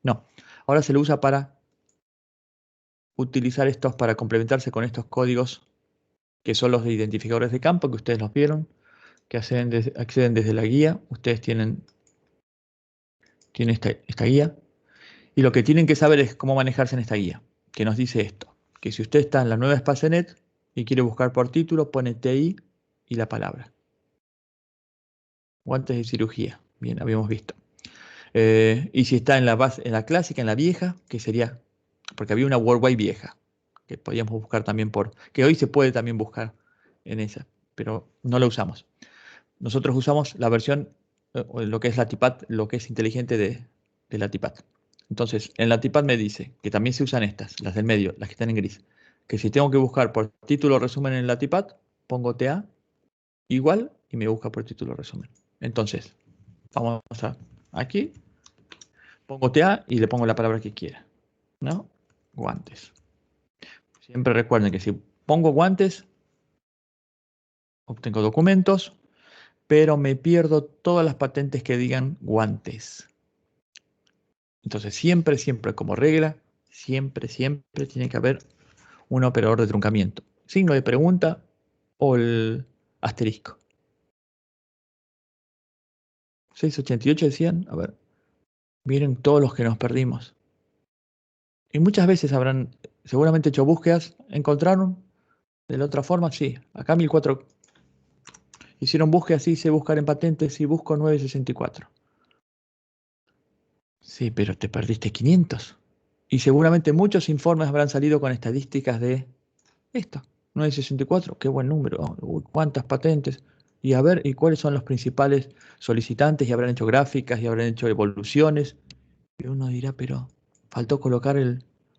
No, ahora se lo usa para utilizar estos, para complementarse con estos códigos que son los de identificadores de campo, que ustedes los vieron, que acceden desde la guía. Ustedes tienen esta guía y lo que tienen que saber es cómo manejarse en esta guía, que nos dice esto, que si usted está en la nueva Spacenet y quiere buscar por título, pone TI y la palabra. Guantes de cirugía, bien, habíamos visto. Y si está en la clásica, en la vieja, que sería, porque había una Worldwide vieja, que podíamos buscar también que hoy se puede también buscar en esa, pero no la usamos. Nosotros usamos la versión, lo que es la TIPAD, lo que es inteligente de la TIPAD. Entonces, en la TIPAD me dice que también se usan estas, las del medio, las que están en gris, que si tengo que buscar por título resumen en la TIPAD, pongo TA igual y me busca por título resumen. Entonces, vamos a aquí, pongo TA y le pongo la palabra que quiera, ¿no? Guantes. Siempre recuerden que si pongo guantes, obtengo documentos, pero me pierdo todas las patentes que digan guantes. Entonces, siempre, siempre, como regla, siempre, siempre tiene que haber un operador de truncamiento. Signo de pregunta o el asterisco. 688 decían, a ver, miren todos los que nos perdimos. Y muchas veces habrán seguramente hecho búsquedas, encontraron de la otra forma, sí. Acá 1400 hicieron búsquedas, sí, hice buscar en patentes y busco 964. Sí, pero te perdiste 500. Y seguramente muchos informes habrán salido con estadísticas de esto. 964, qué buen número. Uy, cuántas patentes. Y a ver, ¿y cuáles son los principales solicitantes? Y habrán hecho gráficas y habrán hecho evoluciones. Y uno dirá, pero faltó colocar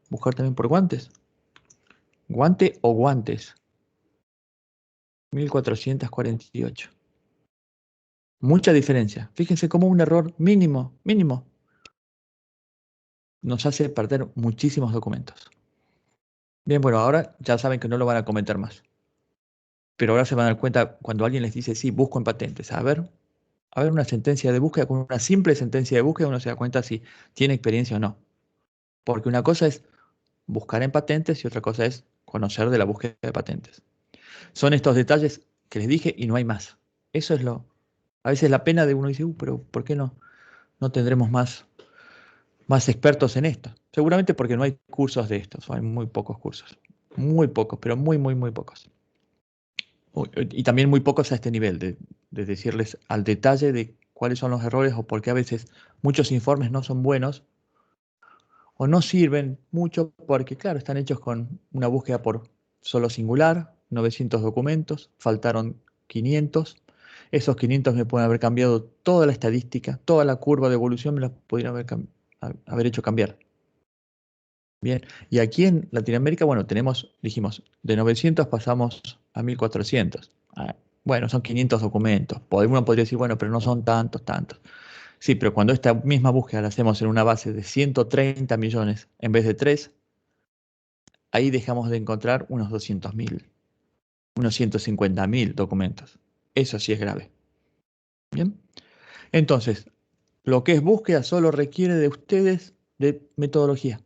buscar también por guantes. ¿Guante o guantes? 1448. Mucha diferencia. Fíjense cómo un error mínimo, mínimo, nos hace perder muchísimos documentos. Bien, bueno, ahora ya saben que no lo van a cometer más. Pero ahora se van a dar cuenta cuando alguien les dice, sí, busco en patentes. A ver una sentencia de búsqueda, con una simple sentencia de búsqueda uno se da cuenta si tiene experiencia o no. Porque una cosa es buscar en patentes y otra cosa es conocer de la búsqueda de patentes. Son estos detalles que les dije y no hay más. Eso es a veces la pena de uno dice, pero ¿por qué no tendremos más expertos en esto? Seguramente porque no hay cursos de estos, hay muy pocos cursos. Muy pocos, pero muy, muy, muy pocos. Y también muy pocos a este nivel, de decirles al detalle de cuáles son los errores o por qué a veces muchos informes no son buenos o no sirven mucho porque, claro, están hechos con una búsqueda por solo singular, 900 documentos, faltaron 500. Esos 500 me pueden haber cambiado toda la estadística, toda la curva de evolución me la pudieron haber hecho cambiar. Bien, y aquí en Latinoamérica, bueno, dijimos, de 900 pasamos a 1400. Bueno, son 500 documentos. Uno podría decir, bueno, pero no son tantos, tantos. Sí, pero cuando esta misma búsqueda la hacemos en una base de 130 millones en vez de 3, ahí dejamos de encontrar unos 200.000, unos 150.000 documentos. Eso sí es grave. Bien. Entonces, lo que es búsqueda solo requiere de ustedes de metodología,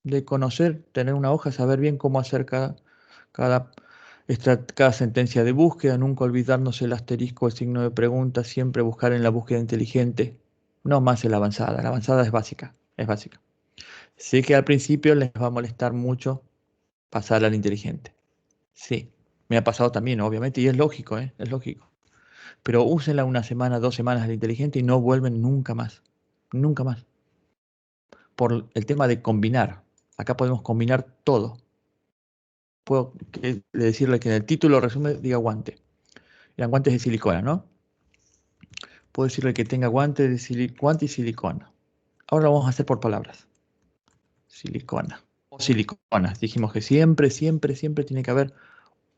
de conocer, tener una hoja, saber bien cómo hacer cada, cada sentencia de búsqueda, nunca olvidarnos el asterisco, el signo de pregunta, siempre buscar en la búsqueda inteligente, no más en la avanzada. La avanzada es básica, es básica. Sé que al principio les va a molestar mucho pasar al inteligente. Sí, me ha pasado también, obviamente, y es lógico, ¿eh? Es lógico. Pero úsenla una semana, 2 semanas al inteligente y no vuelven nunca más. Nunca más. Por el tema de combinar. Acá podemos combinar todo. Puedo decirle que en el título resumen diga guante. Eran guantes de silicona, ¿no? Puedo decirle que tenga guante y silicona. Ahora lo vamos a hacer por palabras. Silicona. O siliconas. Dijimos que siempre, siempre, siempre tiene que haber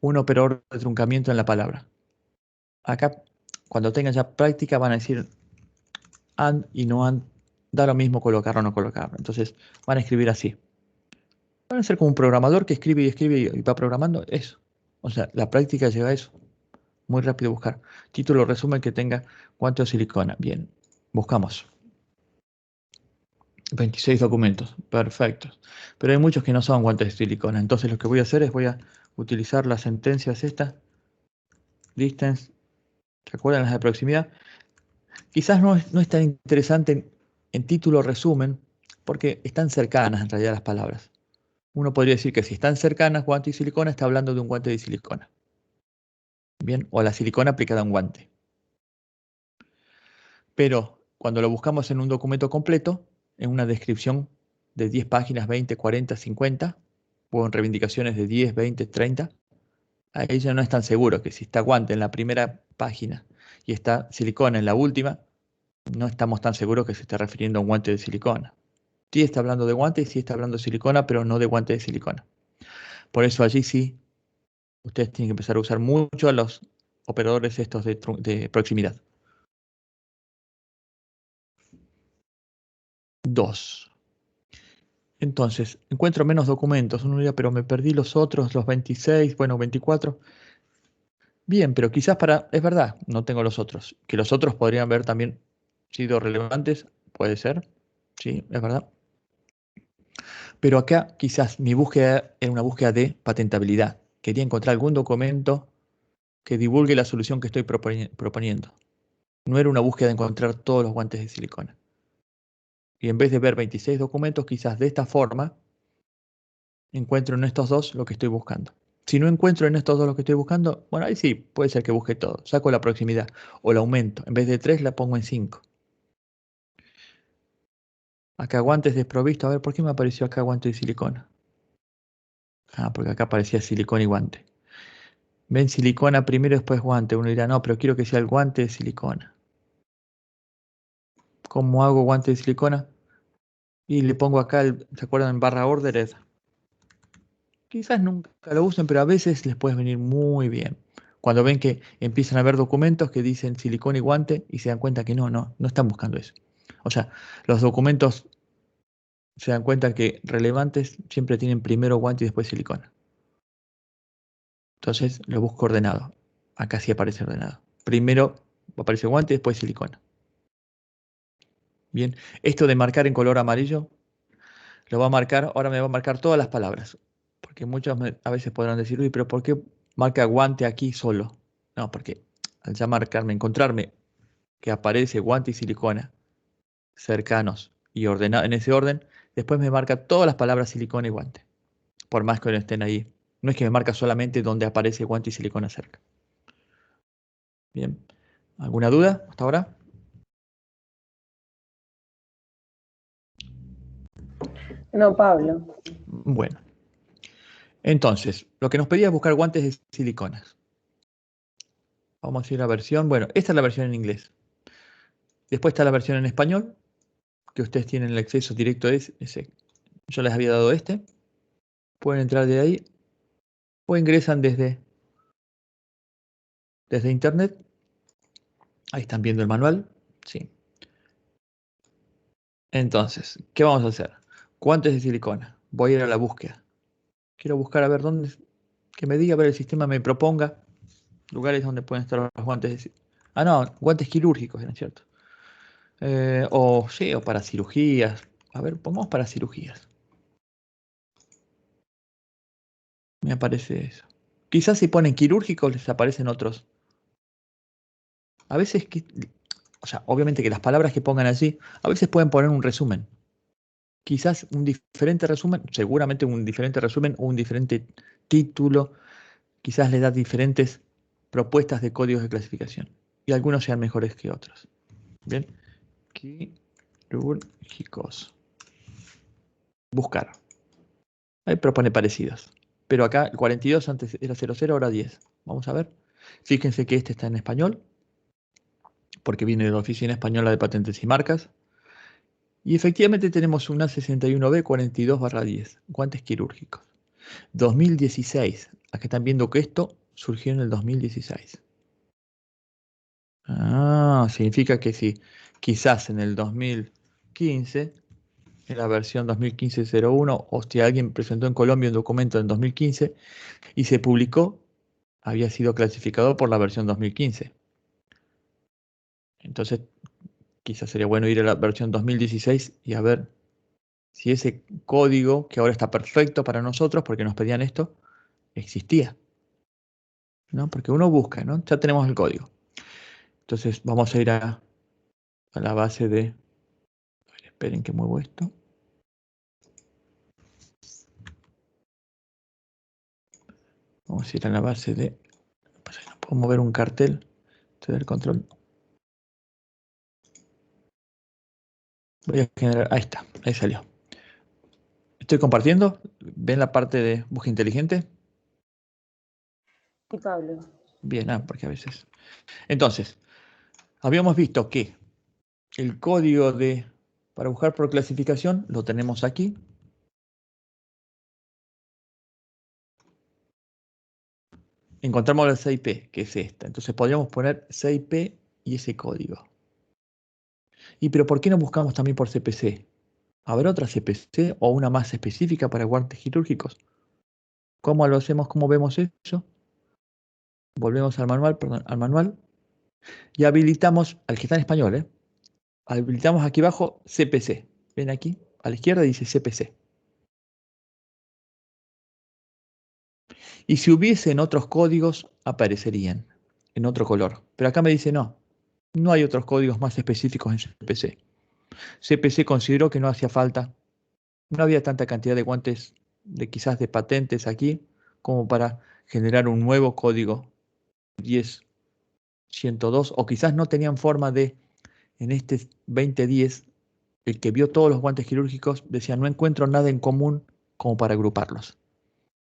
un operador de truncamiento en la palabra. Acá, cuando tengan ya práctica, van a decir and y no and. Da lo mismo colocarlo o no colocarlo. Entonces, van a escribir así. Van a ser como un programador que escribe y escribe y va programando eso. O sea, la práctica lleva a eso. Muy rápido buscar. Título, resumen que tenga guante o silicona. Bien, buscamos. 26 documentos, perfectos. Pero hay muchos que no son guantes de silicona. Entonces lo que voy a hacer es voy a utilizar las sentencias estas. Distance. ¿Se acuerdan las de proximidad? Quizás no es tan interesante en título resumen, porque están cercanas en realidad las palabras. Uno podría decir que si están cercanas, guante y silicona, está hablando de un guante de silicona. Bien, o la silicona aplicada a un guante. Pero cuando lo buscamos en un documento completo, en una descripción de 10 páginas, 20, 40, 50, o en reivindicaciones de 10, 20, 30, ahí ya no es tan seguro que si está guante en la primera página y está silicona en la última, no estamos tan seguros que se está refiriendo a un guante de silicona. Sí está hablando de guante y sí está hablando de silicona, pero no de guante de silicona. Por eso allí sí, ustedes tienen que empezar a usar mucho a los operadores estos de proximidad. 2. Entonces, encuentro menos documentos. Uno diría, pero me perdí los otros, los 26, bueno, 24. Bien, pero quizás es verdad, no tengo los otros. Que los otros podrían haber también sido relevantes, puede ser. Sí, es verdad. Pero acá quizás mi búsqueda era una búsqueda de patentabilidad. Quería encontrar algún documento que divulgue la solución que estoy proponiendo. No era una búsqueda de encontrar todos los guantes de silicona. Y en vez de ver 26 documentos, quizás de esta forma encuentro en estos dos lo que estoy buscando. Si no encuentro en estos dos lo que estoy buscando, bueno, ahí sí, puede ser que busque todo. Saco la proximidad o la aumento. En vez de 3 la pongo en 5. Acá guantes desprovisto. A ver, ¿por qué me apareció acá guante de silicona? Ah, porque acá aparecía silicona y guante. Ven silicona primero, después guante. Uno dirá, no, pero quiero que sea el guante de silicona. ¿Cómo hago guante de silicona? Y le pongo acá, ¿se acuerdan? En barra ordered. Quizás nunca lo usen, pero a veces les puede venir muy bien. Cuando ven que empiezan a ver documentos que dicen silicona y guante y se dan cuenta que no están buscando eso. O sea, los documentos se dan cuenta que relevantes siempre tienen primero guante y después silicona. Entonces lo busco ordenado. Acá sí aparece ordenado. Primero aparece guante y después silicona. Bien, esto de marcar en color amarillo lo va a marcar, ahora me va a marcar todas las palabras. Porque muchos a veces podrán decir, uy, pero ¿por qué marca guante aquí solo? No, porque al ya marcarme, encontrarme que aparece guante y silicona cercanos y ordenados en ese orden, después me marca todas las palabras silicona y guante. Por más que no estén ahí. No es que me marca solamente donde aparece guante y silicona cerca. Bien. ¿Alguna duda hasta ahora? No, Pablo. Bueno. Entonces, lo que nos pedía es buscar guantes de siliconas. Vamos a ir a la versión. Bueno, esta es la versión en inglés. Después está la versión en español, que ustedes tienen el acceso directo a ese. Yo les había dado este. Pueden entrar de ahí o ingresan desde desde internet. Ahí están viendo el manual. Sí. Entonces, ¿qué vamos a hacer? Guantes de silicona. Voy a ir a la búsqueda. Quiero buscar a ver dónde, que me diga, a ver el sistema me proponga lugares donde pueden estar los guantes de Ah, no, guantes quirúrgicos, ¿no es cierto? O sí, o para cirugías. A ver, pongamos para cirugías. Me aparece eso. Quizás si ponen quirúrgicos les aparecen otros. A veces, o sea, obviamente que las palabras que pongan allí, a veces pueden poner un resumen. Quizás un diferente resumen, seguramente un diferente resumen o un diferente título, quizás le da diferentes propuestas de códigos de clasificación. Y algunos sean mejores que otros. Bien. Quirúrgicos. Buscar. Ahí propone parecidos. Pero acá el 42 antes era 00, ahora 10. Vamos a ver. Fíjense que este está en español, porque viene de la Oficina Española de Patentes y Marcas. Y efectivamente tenemos una 61B 42/10, guantes quirúrgicos. 2016. Acá están viendo que esto surgió en el 2016. Ah, significa que sí. Quizás en el 2015, en la versión 2015-01, o si alguien presentó en Colombia un documento en 2015 y se publicó, había sido clasificado por la versión 2015. Entonces, quizás sería bueno ir a la versión 2016 y a ver si ese código, que ahora está perfecto para nosotros porque nos pedían esto, existía. ¿No? Porque uno busca, ¿no? Ya tenemos el código. Entonces vamos a ir a la base de... A ver, esperen que muevo esto. Vamos a ir a la base de... No puedo mover un cartel. Te el control. Voy a generar... Ahí está, ahí salió. Estoy compartiendo. ¿Ven la parte de búsqueda inteligente? Sí, Pablo. Bien, porque a veces... Entonces, habíamos visto que el código para buscar por clasificación lo tenemos aquí. Encontramos la CIP, que es esta. Entonces podríamos poner CIP y ese código. Pero ¿por qué no buscamos también por CPC? ¿Habrá otra CPC o una más específica para guantes quirúrgicos? ¿Cómo lo hacemos? ¿Cómo vemos eso? Volvemos al manual, perdón, al manual. Y habilitamos, al que está en español, habilitamos aquí abajo CPC. ¿Ven aquí? A la izquierda dice CPC. Y si hubiesen otros códigos, aparecerían en otro color. Pero acá me dice no. No hay otros códigos más específicos en CPC. CPC consideró que no hacía falta. No había tanta cantidad de guantes quizás de patentes aquí como para generar un nuevo código 10.102, o quizás no tenían forma de, en este 2010, el que vio todos los guantes quirúrgicos decía no encuentro nada en común como para agruparlos.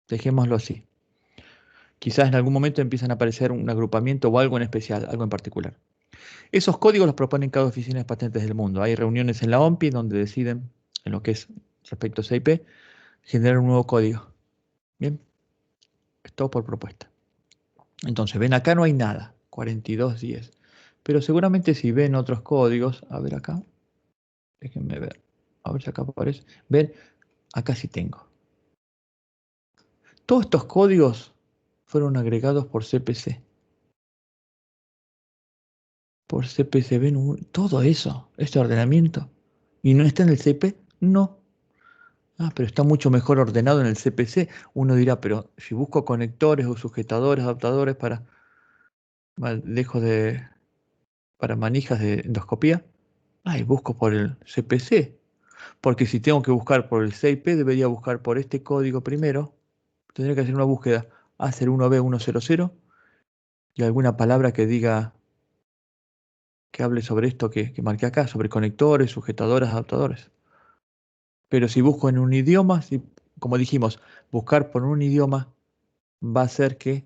Dejémoslo así. Quizás en algún momento empiezan a aparecer un agrupamiento o algo en especial, algo en particular. Esos códigos los proponen cada oficina de patentes del mundo. Hay reuniones en la OMPI donde deciden, en lo que es respecto a CIP, generar un nuevo código. Bien, es todo por propuesta. Entonces, ven acá no hay nada, 4210. Pero seguramente si ven otros códigos, a ver acá, déjenme ver, a ver si acá aparece. Ven, acá sí tengo. Todos estos códigos fueron agregados por CPC. Por CPC, ven todo eso, este ordenamiento. ¿Y no está en el CP? No. Ah, pero está mucho mejor ordenado en el CPC. Uno dirá, pero si busco conectores o sujetadores, adaptadores para para manijas de endoscopía, busco por el CPC. Porque si tengo que buscar por el CIP, debería buscar por este código primero. Tendría que hacer una búsqueda A01B100 y alguna palabra que diga, que hable sobre esto que marqué acá, sobre conectores, sujetadores, adaptadores. Pero si busco en un idioma, como dijimos, buscar por un idioma va a hacer que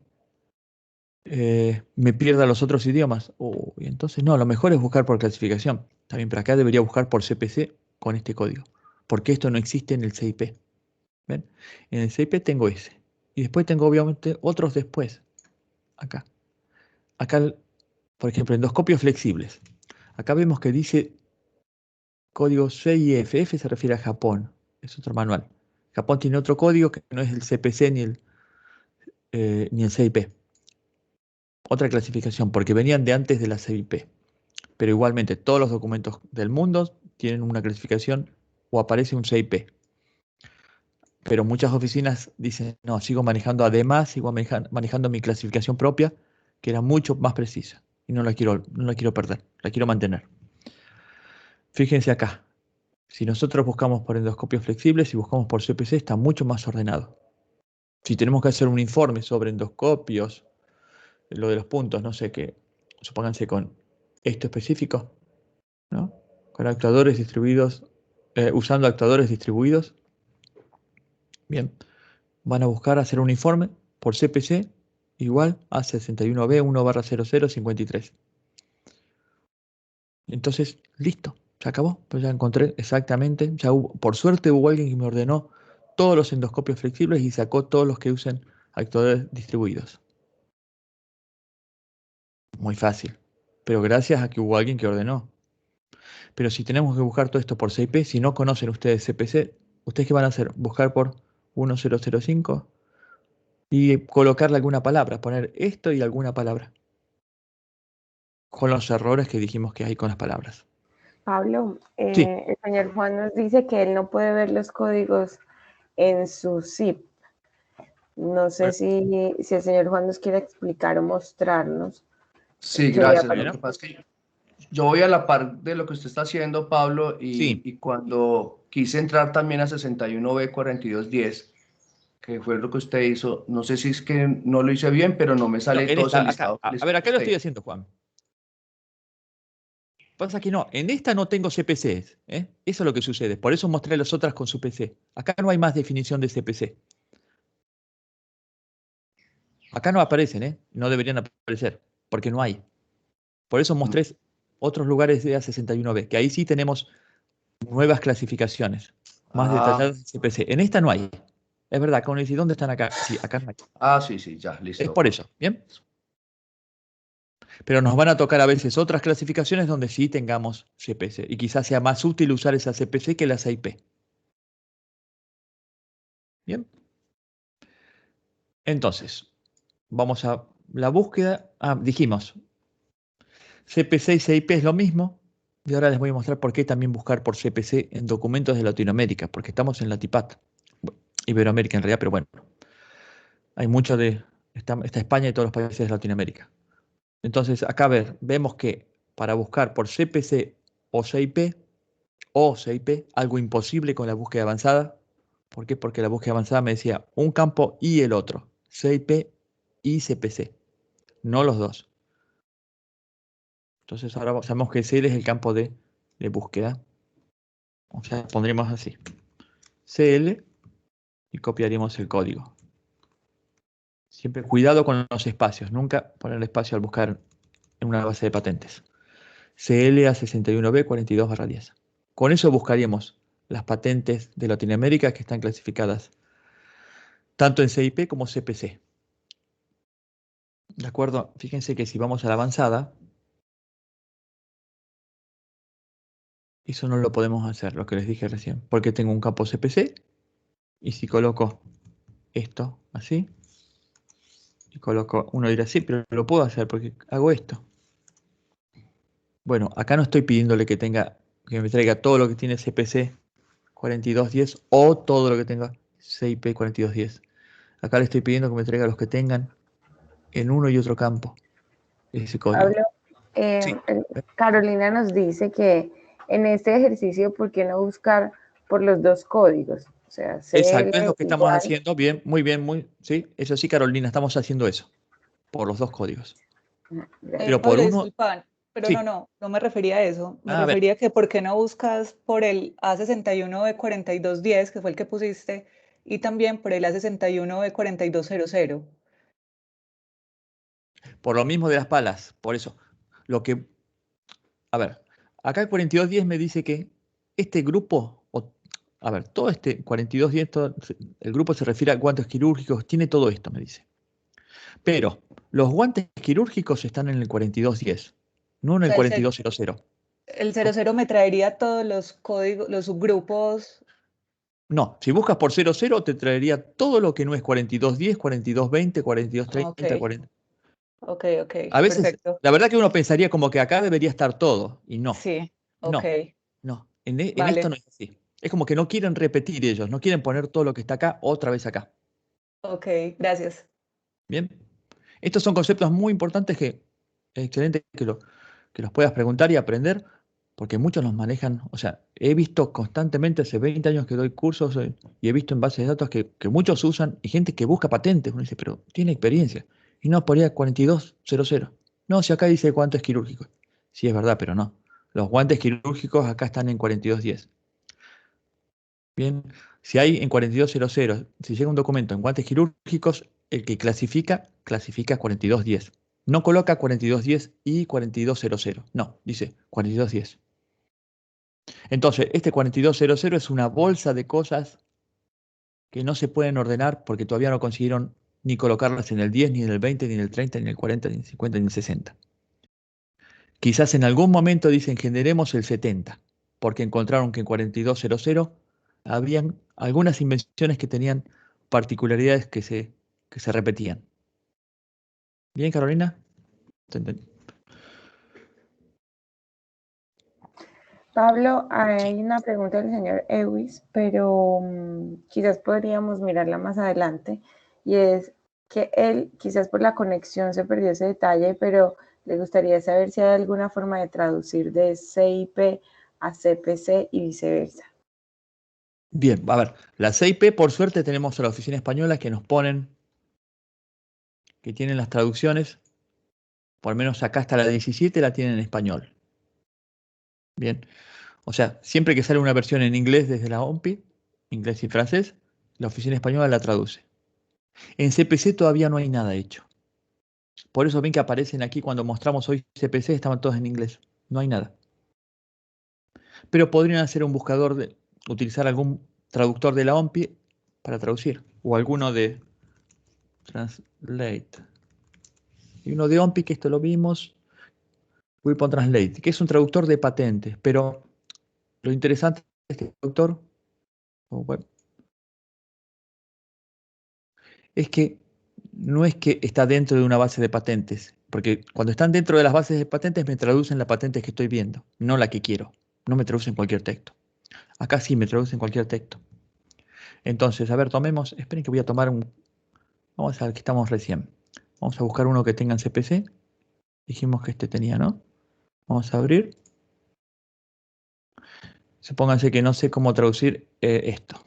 me pierda los otros idiomas. Y entonces no, lo mejor es buscar por clasificación. También, pero acá debería buscar por CPC con este código. Porque esto no existe en el CIP. ¿Ven? En el CIP tengo ese. Y después tengo obviamente otros después. Acá. acá, por ejemplo, endoscopios flexibles. Acá vemos que dice código C y F. F se refiere a Japón, es otro manual. Japón tiene otro código que no es el CPC ni el CIP. Otra clasificación, porque venían de antes de la CIP. Pero igualmente, todos los documentos del mundo tienen una clasificación o aparece un CIP. Pero muchas oficinas dicen, no, sigo manejando, además, sigo manejando mi clasificación propia, que era mucho más precisa. Y no la quiero perder, la quiero mantener. Fíjense acá, si nosotros buscamos por endoscopios flexibles y buscamos por CPC, está mucho más ordenado. Si tenemos que hacer un informe sobre endoscopios, lo de los puntos, no sé qué, supónganse con esto específico, ¿no? Con actuadores distribuidos, usando actuadores distribuidos. Bien, van a buscar hacer un informe por CPC igual a 61B 1/0053. Entonces, listo, se acabó. Pues ya encontré exactamente, por suerte hubo alguien que me ordenó todos los endoscopios flexibles y sacó todos los que usen actuadores distribuidos. Muy fácil, pero gracias a que hubo alguien que ordenó. Pero si tenemos que buscar todo esto por CIP, si no conocen ustedes CPC, ¿ustedes qué van a hacer? Buscar por 1005 y colocarle alguna palabra, poner esto y alguna palabra, con los errores que dijimos que hay con las palabras. Pablo, Sí. el señor Juan nos dice que él no puede ver los códigos en su zip. No sé si el señor Juan nos quiere explicar o mostrarnos. Sí, ¿Qué le gracias. Lo que aparece? pasa es que yo voy a la par de lo que usted está haciendo, Pablo, Sí. y cuando quise entrar también a 61B4210, que fue lo que usted hizo, no sé si es que no lo hice bien, pero no me No, sale en todo esta, ese acá, listado que les a ver, acá lo estoy posté. haciendo, Juan. Pasa que no, en esta no tengo CPCs, ¿eh? Eso es lo que sucede. Por eso mostré las otras con su PC. Acá no hay más definición de CPC. Acá no aparecen, ¿eh? No deberían aparecer, porque no hay. Por eso mostré otros lugares de A61B, que ahí sí tenemos nuevas clasificaciones, más Ah, detalladas de CPC. En esta no hay. Es verdad, acá uno dice, ¿dónde están acá? Sí, acá no hay. sí, sí, ya, Es listo. por eso, ¿bien? Pero nos van a tocar a veces otras clasificaciones donde sí tengamos CPC. Y quizás sea más útil usar esa CPC que las IP. ¿Bien? Entonces, vamos a la búsqueda. Dijimos, CPC y CIP es lo mismo. Y ahora les voy a mostrar por qué también buscar por CPC en documentos de Latinoamérica, porque estamos en la TIPAT. Iberoamérica en realidad, pero bueno. Hay mucho de... Está España y todos los países de Latinoamérica. Entonces, acá vemos que para buscar por CPC o CIP, algo imposible con la búsqueda avanzada. ¿Por qué? Porque la búsqueda avanzada me decía un campo y el otro. CIP y CPC. No los dos. Entonces ahora sabemos que CL es el campo de búsqueda. O sea, pondríamos así. CL y copiaríamos el código. Siempre cuidado con los espacios. Nunca poner espacio al buscar en una base de patentes. CL A61B 42/10. Con eso buscaríamos las patentes de Latinoamérica que están clasificadas tanto en CIP como CPC. ¿De acuerdo? Fíjense que si vamos a la avanzada, eso no lo podemos hacer, lo que les dije recién, porque tengo un campo CPC y si coloco esto así, y coloco, uno dirá, sí, pero lo puedo hacer porque hago esto. Bueno, acá no estoy pidiéndole que me traiga todo lo que tiene CPC 4210 o todo lo que tenga CIP 4210. Acá le estoy pidiendo que me traiga los que tengan en uno y otro campo ese código. Pablo, Sí. Carolina nos dice que en este ejercicio, ¿por qué no buscar por los dos códigos? O sea, Exacto, es CL lo que estamos igual. haciendo. Bien, muy bien, sí. Eso sí, Carolina, estamos haciendo eso. Por los dos códigos. Pero por Pablo, uno, disculpa, pero sí. no me refería a eso. Me A ver, refería a que por qué no buscas por el A61B4210, que fue el que pusiste, y también por el A61B4200. por lo mismo de las palas, por eso. A ver, acá el 4210 me dice que este grupo, a ver, todo este 4210, el grupo se refiere a guantes quirúrgicos, tiene todo esto, me dice. Pero los guantes quirúrgicos están en el 4210, no en O el sea, 4200. el 00 me traería todos los códigos, los subgrupos. No, si buscas por 00 te traería todo lo que no es 4210, 4220, Ok, 4230, 40. ok, A veces, perfecto. la verdad que uno pensaría como que acá debería estar todo, y no, Sí, ok, no, no. En esto no vale, es así. Es como que no quieren repetir ellos, no quieren poner todo lo que está acá otra vez acá. ok, gracias. Bien. Estos son conceptos muy importantes que es excelente que los puedas preguntar y aprender, porque muchos los manejan. O sea, he visto constantemente, hace 20 años que doy cursos y he visto en bases de datos que muchos usan y gente que busca patentes. Uno dice, pero tiene experiencia. Y no ponía 4200. No, si acá dice guantes quirúrgicos. Sí, es verdad, pero no. Los guantes quirúrgicos acá están en 4210. Bien, si hay en 4200, si llega un documento en guantes quirúrgicos, el que clasifica, clasifica 4210. No coloca 4210 y 4200. No, dice 4210. Entonces, este 4200 es una bolsa de cosas que no se pueden ordenar porque todavía no consiguieron ni colocarlas en el 10, ni en el 20, ni en el 30, ni en el 40, ni en el 50, ni en el 60. Quizás en algún momento dicen generemos el 70, porque encontraron que en 4200 habían algunas invenciones que tenían particularidades que se repetían. ¿Bien, Carolina? ¿Te entendí? Pablo, hay una pregunta del señor Ewis, pero quizás podríamos mirarla más adelante, y es que él, quizás por la conexión se perdió ese detalle, pero le gustaría saber si hay alguna forma de traducir de CIP a CPC y viceversa. Bien, a ver, la CIP, por suerte, tenemos a la oficina española que nos ponen, que tienen las traducciones, por lo menos acá hasta la 17 la tienen en español. Bien, o sea, siempre que sale una versión en inglés desde la OMPI, inglés y francés, la oficina española la traduce. En CPC todavía no hay nada hecho. Por eso ven que aparecen aquí cuando mostramos hoy CPC, estaban todos en inglés. No hay nada. Pero podrían hacer un buscador, utilizar algún traductor de la OMPI para traducir. O alguno de Translate. Y uno de OMPI, que esto lo vimos, Weapon Translate, que es un traductor de patentes. Pero lo interesante de este traductor es que no es que está dentro de una base de patentes, porque cuando están dentro de las bases de patentes me traducen las patentes que estoy viendo, no la que quiero. No me traducen cualquier texto. Acá sí me traducen cualquier texto. Entonces, a ver, tomemos, esperen que voy a tomar un, vamos a ver que estamos recién. Vamos a buscar uno que tenga en CPC. Dijimos que este tenía, ¿no? Vamos a abrir. Supónganse que no sé cómo traducir esto.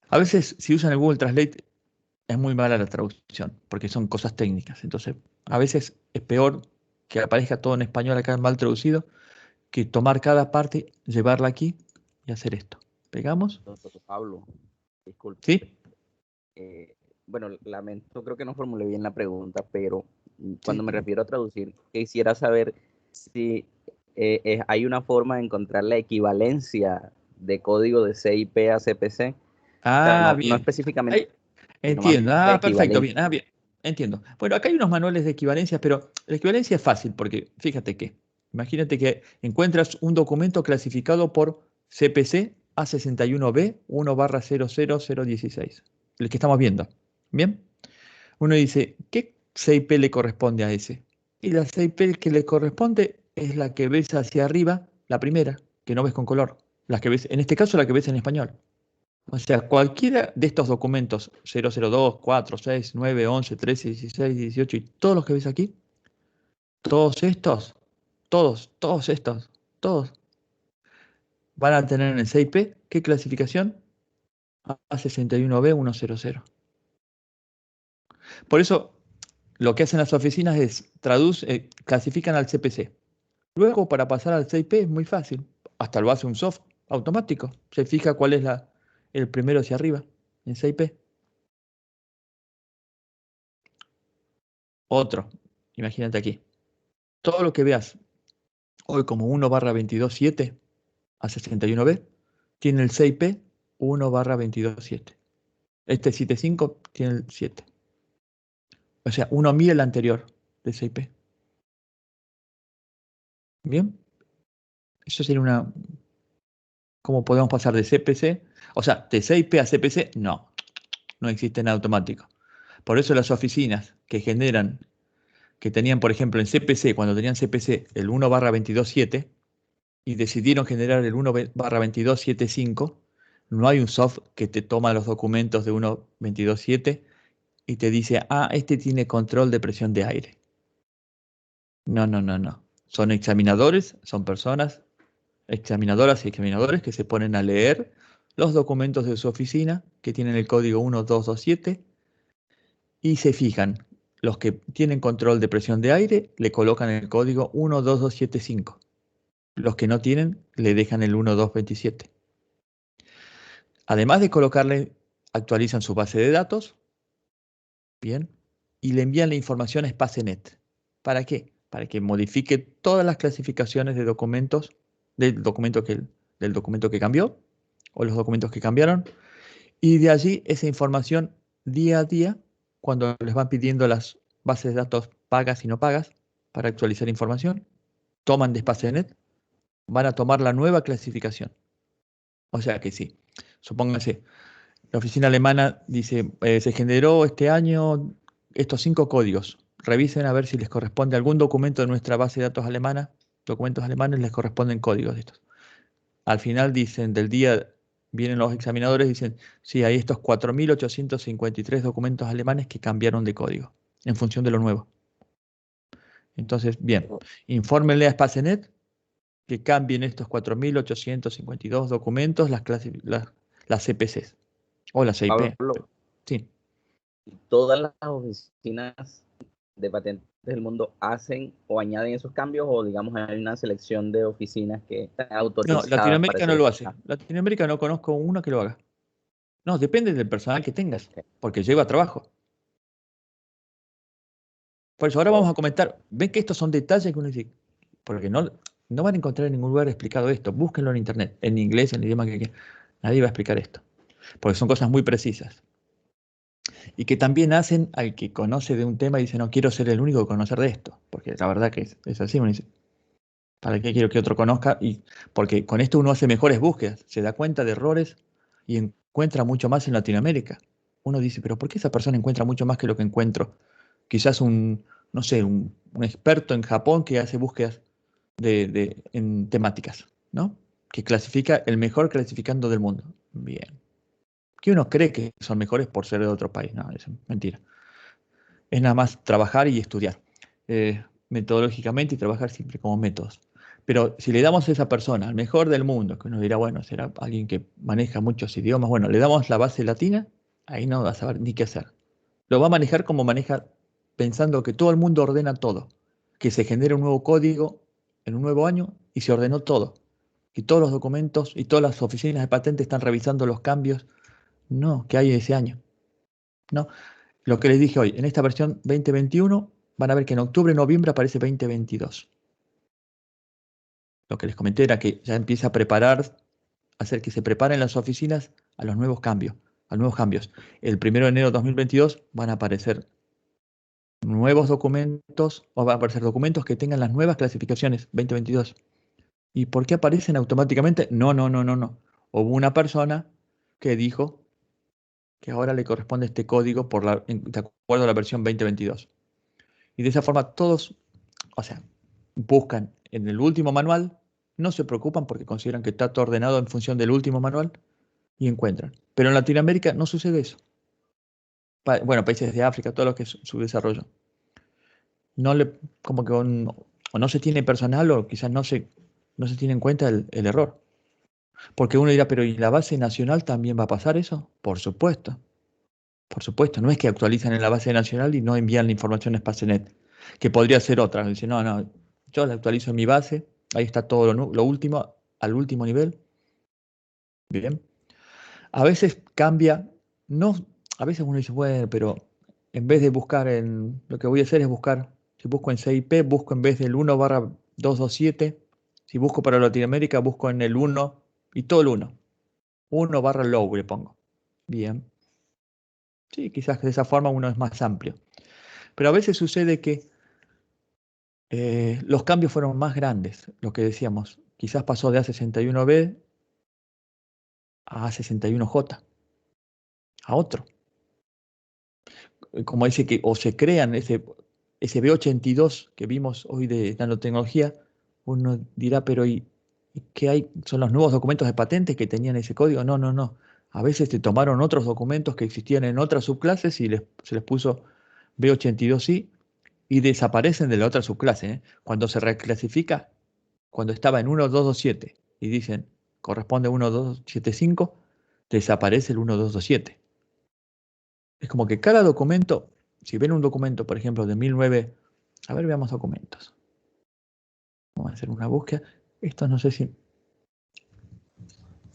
A veces, si usan el Google Translate, es muy mala la traducción, porque son cosas técnicas. Entonces, a veces es peor que aparezca todo en español acá mal traducido, que tomar cada parte, llevarla aquí y hacer esto. ¿Pegamos? Doctor Pablo, disculpe. ¿Sí? Bueno, lamento, creo que no formulé bien la pregunta, pero cuando Sí. me refiero a traducir, quisiera saber si hay una forma de encontrar la equivalencia de código de CIP a CPC. O sea, Ah, no bien. específicamente, Ahí, sino más entiendo. la Ah, perfecto, bien. equivalencia. Ah, bien. Entiendo. Bueno, acá hay unos manuales de equivalencias, pero la equivalencia es fácil porque fíjate que, imagínate que encuentras un documento clasificado por CPC A61B 1/00016, el que estamos viendo. Bien. Uno dice, ¿qué CIP le corresponde a ese? Y la CIP que le corresponde es la que ves hacia arriba, la primera, que no ves con color. La que ves, en este caso, la que ves en español. O sea, cualquiera de estos documentos, 002, 4, 6, 9, 11, 13, 16, 18 y todos los que ves aquí, todos estos, todos estos, todos van a tener en el CIP, ¿qué clasificación? A61B 100. Por eso, lo que hacen las oficinas es clasifican al CPC. Luego, para pasar al CIP es muy fácil. Hasta lo hace un soft automático. Se fija cuál es el primero hacia arriba en CIP. Otro, imagínate aquí. Todo lo que veas hoy como 1/227 a 61B tiene el CIP 1/227. Este 7.5 tiene el 7. O sea, uno mide el anterior de CIP. Bien. Eso sería una... ¿Cómo podemos pasar de CPC? O sea, de CIP a CPC, no. No existe en automático. Por eso las oficinas que generan, que tenían, por ejemplo, en CPC, cuando tenían CPC el 1/22.7 y decidieron generar el 1/22.7.5, no hay un soft que te toma los documentos de 1/22.7 y te dice, ah, este tiene control de presión de aire. No, no, no, no. Son examinadores, son personas, examinadoras y examinadores que se ponen a leer los documentos de su oficina que tienen el código 1227 y se fijan. Los que tienen control de presión de aire le colocan el código 12275. Los que no tienen le dejan el 1227. Además de colocarle, actualizan su base de datos, bien, y le envían la información a SpaceNet. ¿Para qué? Para que modifique todas las clasificaciones de documentos, del documento que cambió, o los documentos que cambiaron, y de allí esa información día a día, cuando les van pidiendo las bases de datos pagas y no pagas para actualizar información, toman de SpaceNet, van a tomar la nueva clasificación. O sea que sí, supónganse, la oficina alemana dice, se generó este año estos 5 códigos. Revisen a ver si les corresponde algún documento de nuestra base de datos alemana. Documentos alemanes les corresponden códigos de estos. Al final dicen, del día, vienen los examinadores y dicen, sí, hay estos 4.853 documentos alemanes que cambiaron de código en función de lo nuevo. Entonces, bien, infórmenle a SpaceNet que cambien estos 4.852 documentos las CPCs o las CIP. Pablo, Sí. ¿todas las oficinas de patentes del mundo hacen o añaden esos cambios o digamos hay una selección de oficinas que están autorizadas? No, Latinoamérica para no hacer lo esos hace. cambios? Latinoamérica no conozco una que lo haga. No, depende del personal que tengas, porque lleva trabajo. Por eso ahora vamos a comentar, ven que estos son detalles que uno dice, porque no van a encontrar en ningún lugar explicado esto. Búsquenlo en internet, en inglés, en el idioma que quieran. Nadie va a explicar esto, porque son cosas muy precisas. Y que también hacen al que conoce de un tema y dice, no quiero ser el único que conocer de esto, porque la verdad que es así, uno dice, ¿para qué quiero que otro conozca? Y porque con esto uno hace mejores búsquedas, se da cuenta de errores y encuentra mucho más en Latinoamérica. Uno dice, pero ¿por qué esa persona encuentra mucho más que lo que encuentro? Quizás no sé, un experto en Japón que hace búsquedas en temáticas, ¿no? Que clasifica el mejor clasificando del mundo. Bien. Que uno cree que son mejores por ser de otro país. No, eso es mentira. Es nada más trabajar y estudiar metodológicamente y trabajar siempre como métodos. Pero si le damos a esa persona, al mejor del mundo, que uno dirá, bueno, será alguien que maneja muchos idiomas, bueno, le damos la base latina, ahí no va a saber ni qué hacer. Lo va a manejar como maneja, pensando que todo el mundo ordena todo, que se genere un nuevo código en un nuevo año y se ordenó todo. Y todos los documentos y todas las oficinas de patentes están revisando los cambios. No, que hay ese año. No, lo que les dije hoy, en esta versión 2021 van a ver que en octubre, noviembre aparece 2022. Lo que les comenté era que ya empieza a preparar, hacer que se preparen las oficinas a los nuevos cambios, El 1 de enero de 2022 van a aparecer nuevos documentos, o van a aparecer documentos que tengan las nuevas clasificaciones 2022. ¿Y por qué aparecen automáticamente? No, no, no, no, no. Hubo una persona que dijo que ahora le corresponde este código de acuerdo a la versión 2022. Y de esa forma todos, o sea, buscan en el último manual, no se preocupan porque consideran que está todo ordenado en función del último manual y encuentran. Pero en Latinoamérica no sucede eso. Bueno, países de África, todo lo que es su desarrollo. No le, como que o no se tiene personal o quizás no se tiene en cuenta el error. Porque uno dirá, pero ¿y la base nacional también va a pasar eso? Por supuesto. Por supuesto, no es que actualizan en la base nacional y no envían la información a SpaceNet, que podría ser otra. Dice, no, no, yo la actualizo en mi base, ahí está todo lo último, al último nivel. Bien. A veces cambia, no, a veces uno dice, bueno, pero en vez de buscar lo que voy a hacer es buscar, si busco en CIP, busco en vez del 1/227, si busco para Latinoamérica, busco en el 1 y todo el 1. 1/low le pongo. Bien. Sí, quizás de esa forma uno es más amplio. Pero a veces sucede que los cambios fueron más grandes, lo que decíamos. Quizás pasó de A61B a A61J, a otro. Como dice que, o se crean ese B82 que vimos hoy de nanotecnología, uno dirá, pero ¿y qué hay? ¿Son los nuevos documentos de patentes que tenían ese código? No, no, no. A veces te tomaron otros documentos que existían en otras subclases y se les puso B82I y desaparecen de la otra subclase, ¿eh? Cuando se reclasifica, cuando estaba en 1227 y dicen corresponde a 1275, desaparece el 1227. Es como que cada documento, si ven un documento, por ejemplo, de 1900, a ver, veamos documentos. Vamos a hacer una búsqueda. Esto no sé si...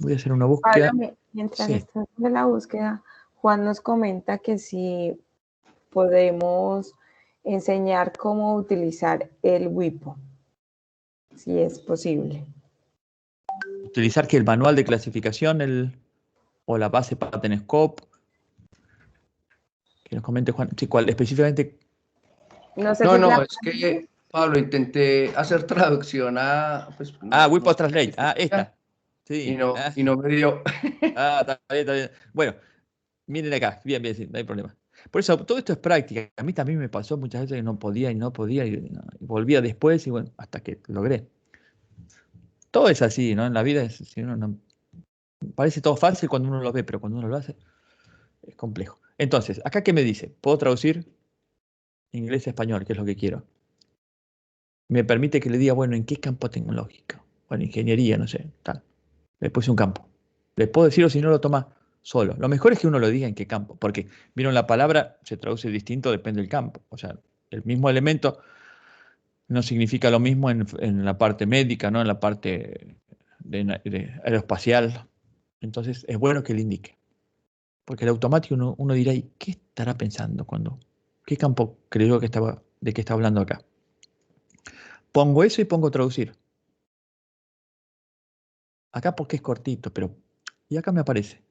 Voy a hacer una búsqueda. Pablo, mientras Sí. estás haciendo la búsqueda, Juan nos comenta que si podemos enseñar cómo utilizar el WIPO, si es posible. Utilizar que el manual de clasificación o la base PatentScope. Que nos comente Juan. Sí, ¿cuál específicamente? No sé No, si es no, la... es que, Pablo, intenté hacer traducción a, pues, WIPO no sé, Translate. Esta. y Sí. no me dio. Está bien, está bien. Bueno, miren acá. Bien, bien, sí, no hay problema. Por eso, todo esto es práctica. A mí también me pasó muchas veces que no podía y volvía después y bueno, hasta que logré. Todo es así, ¿no? En la vida si uno no, parece todo fácil cuando uno lo ve, pero cuando uno lo hace es complejo. Entonces, acá ¿qué me dice? Puedo traducir inglés a español, que es lo que quiero. Me permite que le diga, bueno, ¿en qué campo tecnológico? Bueno, ingeniería, no sé, tal. Le puse un campo. Le puedo decir o si no lo toma solo. Lo mejor es que uno lo diga en qué campo, porque, vieron, la palabra se traduce distinto, depende del campo. O sea, el mismo elemento no significa lo mismo en la parte médica, ¿no? En la parte de aeroespacial. Entonces, es bueno que le indique. Porque el automático uno dirá, ¿y qué estará pensando qué campo creyó de qué está hablando acá? Pongo eso y pongo traducir. Acá porque es cortito, pero... Y acá me aparece.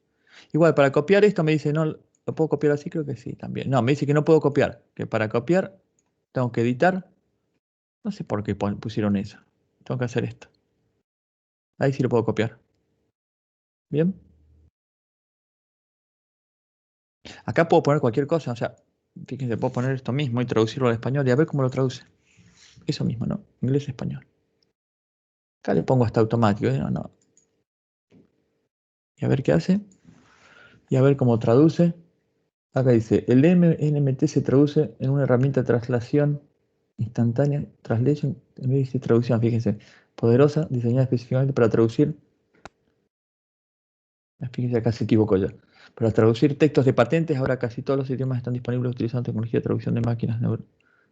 Igual, para copiar esto me dice, no, ¿lo puedo copiar así? Creo que sí, también. No, me dice que no puedo copiar, que para copiar tengo que editar. No sé por qué pusieron eso. Tengo que hacer esto. Ahí sí lo puedo copiar. ¿Bien? Acá puedo poner cualquier cosa, o sea, fíjense, puedo poner esto mismo y traducirlo al español y a ver cómo lo traduce. Eso mismo, ¿no? Inglés a español. Acá le pongo hasta automático, ¿eh? No. Y a ver qué hace. Y a ver cómo traduce. Acá dice, el NMT se traduce en una herramienta de traslación instantánea, translation, en vez de traducción, fíjense, poderosa, diseñada específicamente para traducir. Fíjense, acá se equivocó ya. Para traducir textos de patentes, ahora casi todos los idiomas están disponibles utilizando tecnología de traducción de máquinas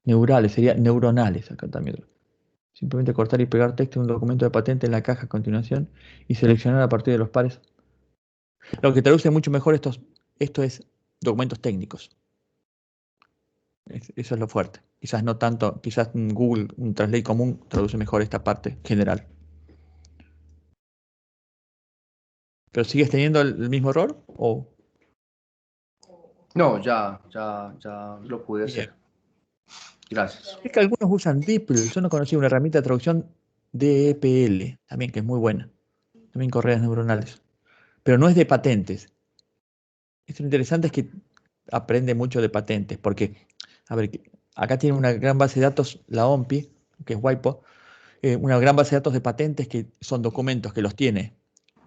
neurales, sería neuronales acá también. Simplemente cortar y pegar texto en un documento de patente en la caja a continuación y seleccionar a partir de los pares. Lo que traduce mucho mejor esto es documentos técnicos. Eso es lo fuerte. Quizás no tanto, quizás Google, un Translate común, traduce mejor esta parte general. ¿Pero sigues teniendo el mismo error? ¿O? No, ya lo pude Bien. hacer. Gracias. Es que algunos usan DeepL. Yo no conocía una herramienta de traducción DeepL, también, que es muy buena. También correas neuronales. Pero no es de patentes. Esto interesante es que aprende mucho de patentes, porque, a ver, acá tiene una gran base de datos, la OMPI, que es WIPO, una gran base de datos de patentes que son documentos que los tiene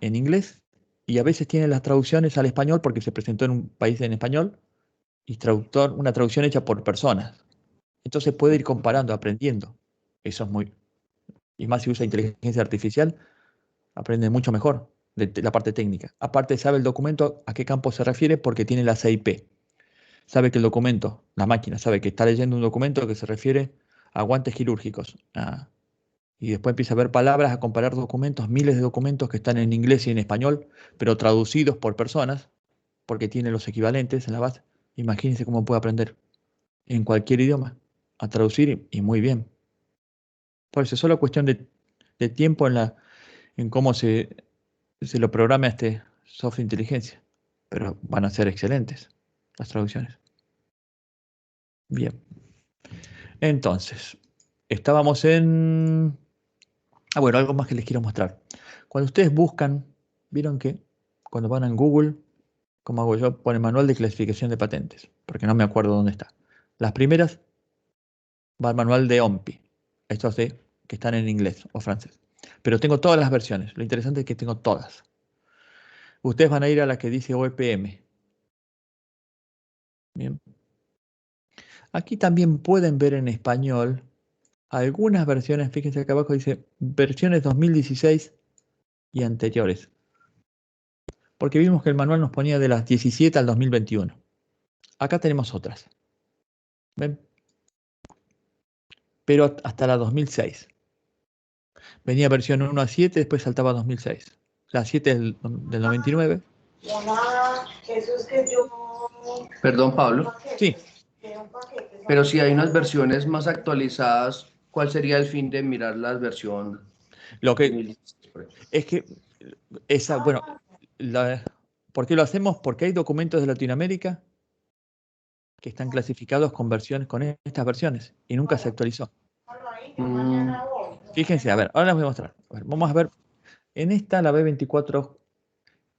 en inglés y a veces tiene las traducciones al español porque se presentó en un país en español y una traducción hecha por personas. Entonces puede ir comparando, aprendiendo. Eso es muy... Y más si usa inteligencia artificial, aprende mucho mejor de la parte técnica. Aparte sabe el documento a qué campo se refiere porque tiene la CIP. Sabe que el documento, la máquina, sabe que está leyendo un documento que se refiere a guantes quirúrgicos. Y después empieza a ver palabras, a comparar documentos, miles de documentos que están en inglés y en español, pero traducidos por personas, porque tiene los equivalentes en la base. Imagínense cómo puede aprender en cualquier idioma a traducir y muy bien. Por eso es solo cuestión de tiempo en cómo se lo programa este software de inteligencia, pero van a ser excelentes. las traducciones. Bien. Entonces, estábamos en... Ah, bueno, algo más que les quiero mostrar. Cuando ustedes buscan, vieron que cuando van en Google, como hago yo, pone manual de clasificación de patentes, porque no me acuerdo dónde está. Las primeras va al manual de OMPI, estos de que están en inglés o francés. Pero tengo todas las versiones. Lo interesante es que tengo todas. Ustedes van a ir a la que dice OEPM. Bien. Aquí también pueden ver en español algunas versiones. Fíjense acá abajo dice versiones 2016 y anteriores. Porque vimos que el manual nos ponía de las 17 al 2021. Acá tenemos otras. ¿Ven? Pero hasta la 2006. Venía versión 1 a 7, después saltaba a 2006. La 7 es del 99. Eso es que yo... Perdón, Pablo. Sí. Pero si hay unas versiones más actualizadas, ¿cuál sería el fin de mirar la versión Lo que 2016, por ejemplo? es que esa, bueno, ¿por qué lo hacemos? Porque hay documentos de Latinoamérica que están clasificados con versiones, con estas versiones, y nunca se actualizó. Mm, Fíjense, a ver, ahora les voy a mostrar. A ver, vamos a ver, en esta, la B24,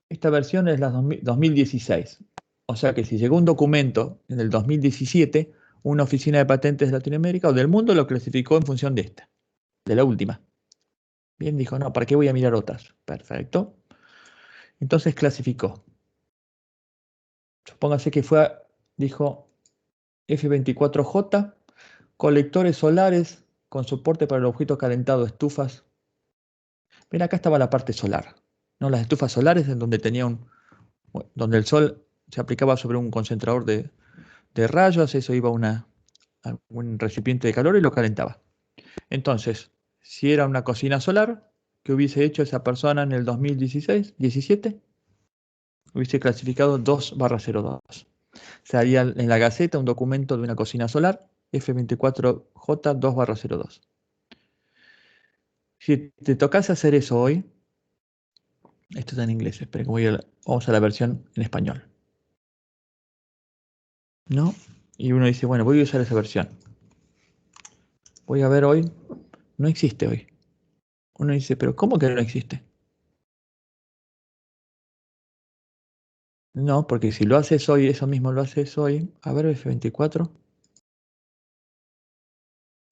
esta versión es la 2016. O sea que si llegó un documento en el 2017, una oficina de patentes de Latinoamérica o del mundo lo clasificó en función de esta, de la última. Bien, dijo, no, ¿para qué voy a mirar otras? Perfecto. Entonces clasificó. Supóngase que fue, dijo, F24J, colectores solares con soporte para el objeto calentado, estufas. Ven, acá estaba la parte solar, ¿no? Las estufas solares en donde donde el sol se aplicaba sobre un concentrador de rayos, eso iba a un recipiente de calor y lo calentaba. Entonces, si era una cocina solar, ¿qué hubiese hecho esa persona en el 2016, 17? Hubiese clasificado 2/02. Salía en la Gaceta un documento de una cocina solar, F24J 2/02. Si te tocase hacer eso hoy, esto está en inglés, esperen que vamos a la versión en español. ¿No? Y uno dice, bueno, voy a usar esa versión. Voy a ver hoy, no existe hoy. Uno dice, pero ¿cómo que no existe? No, porque si lo haces hoy, eso mismo lo haces hoy. A ver, F24.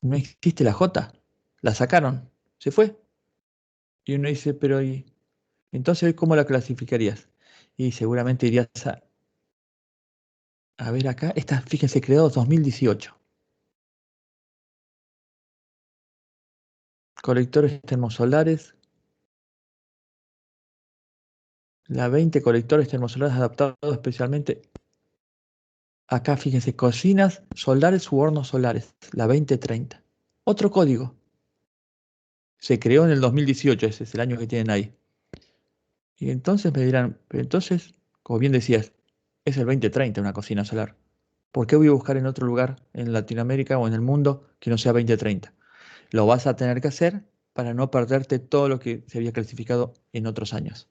No existe la J. La sacaron. Se fue. Y uno dice, pero ¿y entonces cómo la clasificarías? Y seguramente irías a ver acá. Esta, fíjense, creado 2018. Colectores termosolares. La 20 colectores termosolares adaptados especialmente. Acá, fíjense, cocinas solares u hornos solares. La 2030. Otro código. Se creó en el 2018, ese es el año que tienen ahí. Y entonces me dirán, pero entonces, como bien decías, es el 2030 una cocina solar. ¿Por qué voy a buscar en otro lugar, en Latinoamérica o en el mundo, que no sea 2030? Lo vas a tener que hacer para no perderte todo lo que se había clasificado en otros años.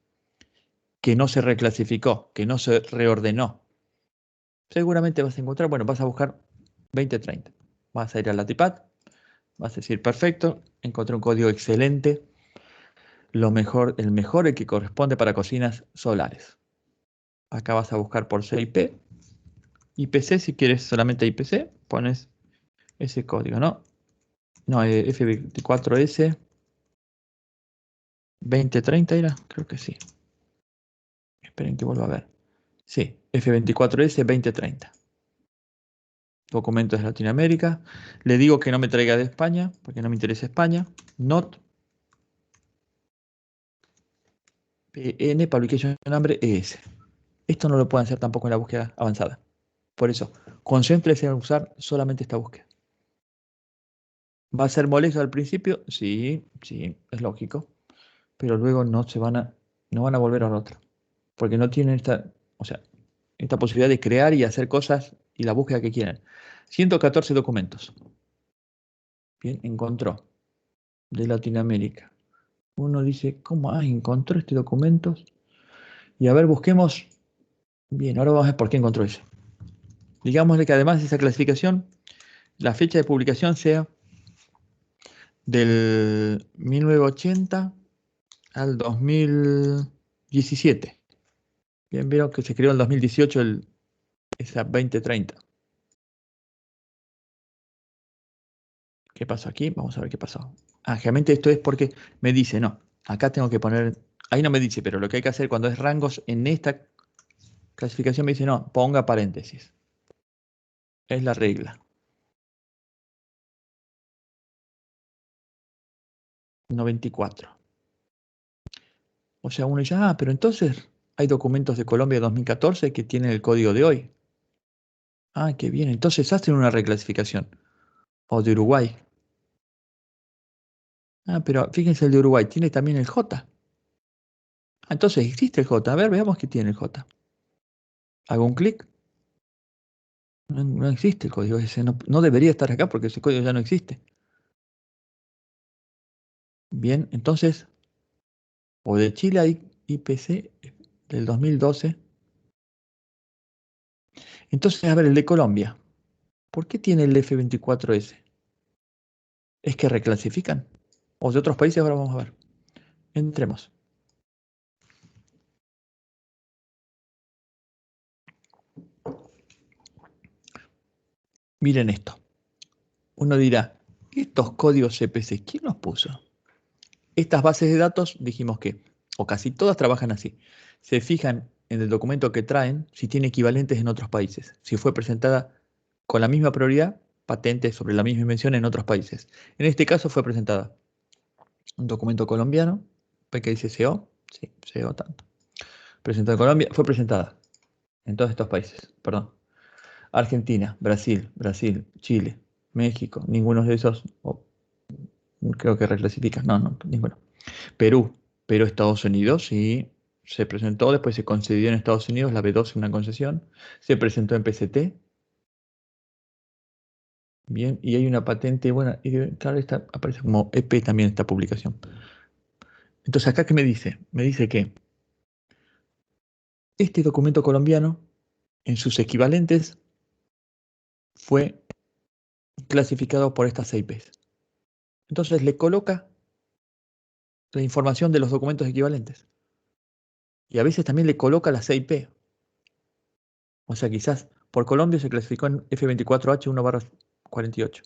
Que no se reclasificó, que no se reordenó. Seguramente vas a encontrar, bueno, vas a buscar 2030. Vas a ir al Latipad, vas a decir, perfecto, encontré un código excelente, el mejor, el que corresponde para cocinas solares. Acá vas a buscar por CIP. IPC, si quieres solamente IPC, pones ese código, ¿no? No, F24S 2030 era, creo que sí. Esperen que vuelva a ver. Sí, F24S 2030. Documentos de Latinoamérica. Le digo que no me traiga de España, porque no me interesa España. Not PN Publication Number ES. Esto no lo pueden hacer tampoco en la búsqueda avanzada. Por eso, concéntrese en usar solamente esta búsqueda. ¿Va a ser molesto al principio? Sí, sí, es lógico. Pero luego no van a volver a la otra. Porque no tienen esta posibilidad de crear y hacer cosas y la búsqueda que quieren. 114 documentos. Bien, encontró. De Latinoamérica. Uno dice, ¿cómo? Encontró documentos. Y a ver, busquemos. Bien, ahora vamos a ver por qué encontró eso. Digámosle que además de esa clasificación, la fecha de publicación sea del 1980 al 2017. Bien, vieron que se creó en 2018 esa 2030. ¿Qué pasó aquí? Vamos a ver qué pasó. Realmente esto es porque me dice, no, acá tengo que poner, ahí no me dice, pero lo que hay que hacer cuando es rangos en esta clasificación me dice, no, ponga paréntesis. Es la regla. 94. O sea, uno dice, pero entonces hay documentos de Colombia de 2014 que tienen el código de hoy. Qué bien. Entonces hacen una reclasificación. O de Uruguay. Pero fíjense, el de Uruguay tiene también el J. Entonces existe el J. A ver, veamos qué tiene el J. Hago un clic. No existe el código ese. No debería estar acá porque ese código ya no existe. Bien, entonces, o de Chile hay IPC del 2012. Entonces, a ver, el de Colombia. ¿Por qué tiene el F24S? ¿Es que reclasifican? ¿O de otros países? Ahora vamos a ver. Entremos. Miren esto. Uno dirá, estos códigos CPC, ¿quién los puso? Estas bases de datos, dijimos que, o casi todas trabajan así. Se fijan en el documento que traen si tiene equivalentes en otros países. Si fue presentada con la misma prioridad, patente sobre la misma invención en otros países. En este caso fue presentada un documento colombiano, que dice CO, sí, CO tanto. Presentada en Colombia, fue presentada en todos estos países, perdón. Argentina, Brasil, Chile, México, ninguno de esos, creo que reclasifican, no, ninguno. Perú, Estados Unidos, sí, se presentó, después se concedió en Estados Unidos la B12, una concesión, se presentó en PCT, bien, y hay una patente, bueno, y claro, aparece como EP también esta publicación. Entonces, ¿acá qué me dice? Me dice que este documento colombiano, en sus equivalentes, fue clasificado por estas IPs. Entonces, le coloca la información de los documentos equivalentes. Y a veces también le coloca la CIP. O sea, quizás por Colombia se clasificó en F24H1/48.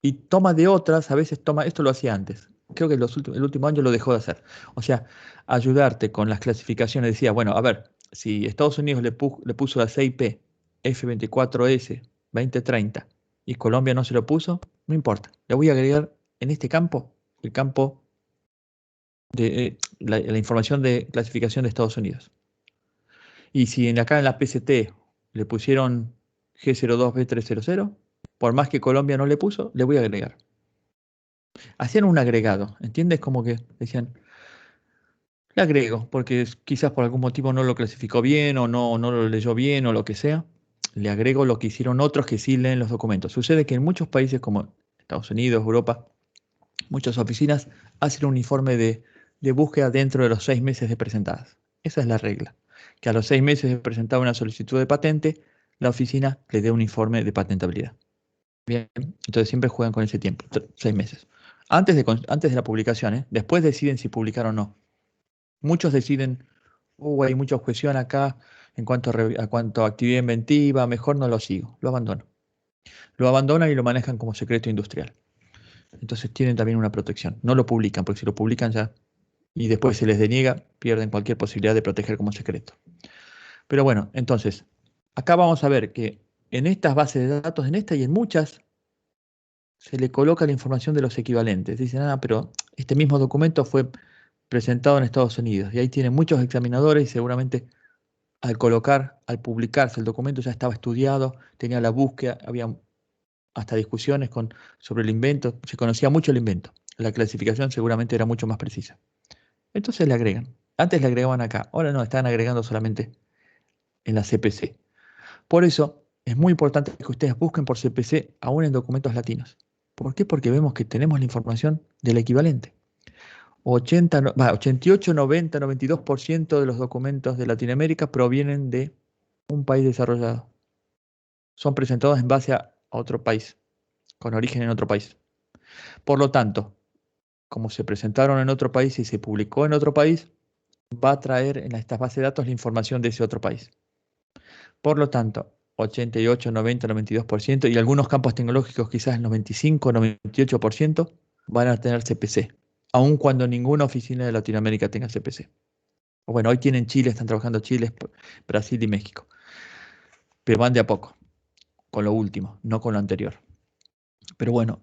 Y toma de otras, a veces toma, esto lo hacía antes. Creo que el último año lo dejó de hacer. O sea, ayudarte con las clasificaciones. Decía, bueno, a ver, si Estados Unidos le puso la CIP F24S 2030 y Colombia no se lo puso, no importa. Le voy a agregar en este campo, el campo de la información de clasificación de Estados Unidos. Y si acá en la PCT le pusieron G02B300, por más que Colombia no le puso, le voy a agregar. Hacían un agregado, ¿entiendes? Como que decían, le agrego, porque quizás por algún motivo no lo clasificó bien o no lo leyó bien o lo que sea. Le agrego lo que hicieron otros que sí leen los documentos. Sucede que en muchos países como Estados Unidos, Europa, muchas oficinas hacen un informe de búsqueda dentro de los 6 meses de presentadas. Esa es la regla. Que a los 6 meses de presentar una solicitud de patente, la oficina le dé un informe de patentabilidad. Bien, entonces siempre juegan con ese tiempo, 6 meses. Antes de la publicación, después deciden si publicar o no. Muchos deciden, hay mucha objeción acá en cuanto a actividad inventiva, mejor no lo sigo, lo abandono. Lo abandonan y lo manejan como secreto industrial. Entonces tienen también una protección. No lo publican, porque si lo publican ya y después se les deniega, pierden cualquier posibilidad de proteger como secreto. Pero bueno, entonces, acá vamos a ver que en estas bases de datos, en esta y en muchas, se le coloca la información de los equivalentes. Dicen, pero este mismo documento fue presentado en Estados Unidos y ahí tienen muchos examinadores y seguramente al publicarse el documento ya estaba estudiado, tenía la búsqueda, había hasta discusiones sobre el invento, se conocía mucho el invento. La clasificación seguramente era mucho más precisa. Entonces le agregan. Antes le agregaban acá, ahora no, están agregando solamente en la CPC. Por eso es muy importante que ustedes busquen por CPC aún en documentos latinos. ¿Por qué? Porque vemos que tenemos la información del equivalente. 88, 90, 92% de los documentos de Latinoamérica provienen de un país desarrollado. Son presentados en base a otro país, con origen en otro país. Por lo tanto, como se presentaron en otro país y se publicó en otro país, va a traer en estas bases de datos la información de ese otro país. Por lo tanto, 88, 90, 92% y algunos campos tecnológicos quizás el 95, 98% van a tener CPC, aun cuando ninguna oficina de Latinoamérica tenga CPC. Bueno, hoy tienen Chile, están trabajando Chile, Brasil y México. Pero van de a poco, con lo último, no con lo anterior. Pero bueno,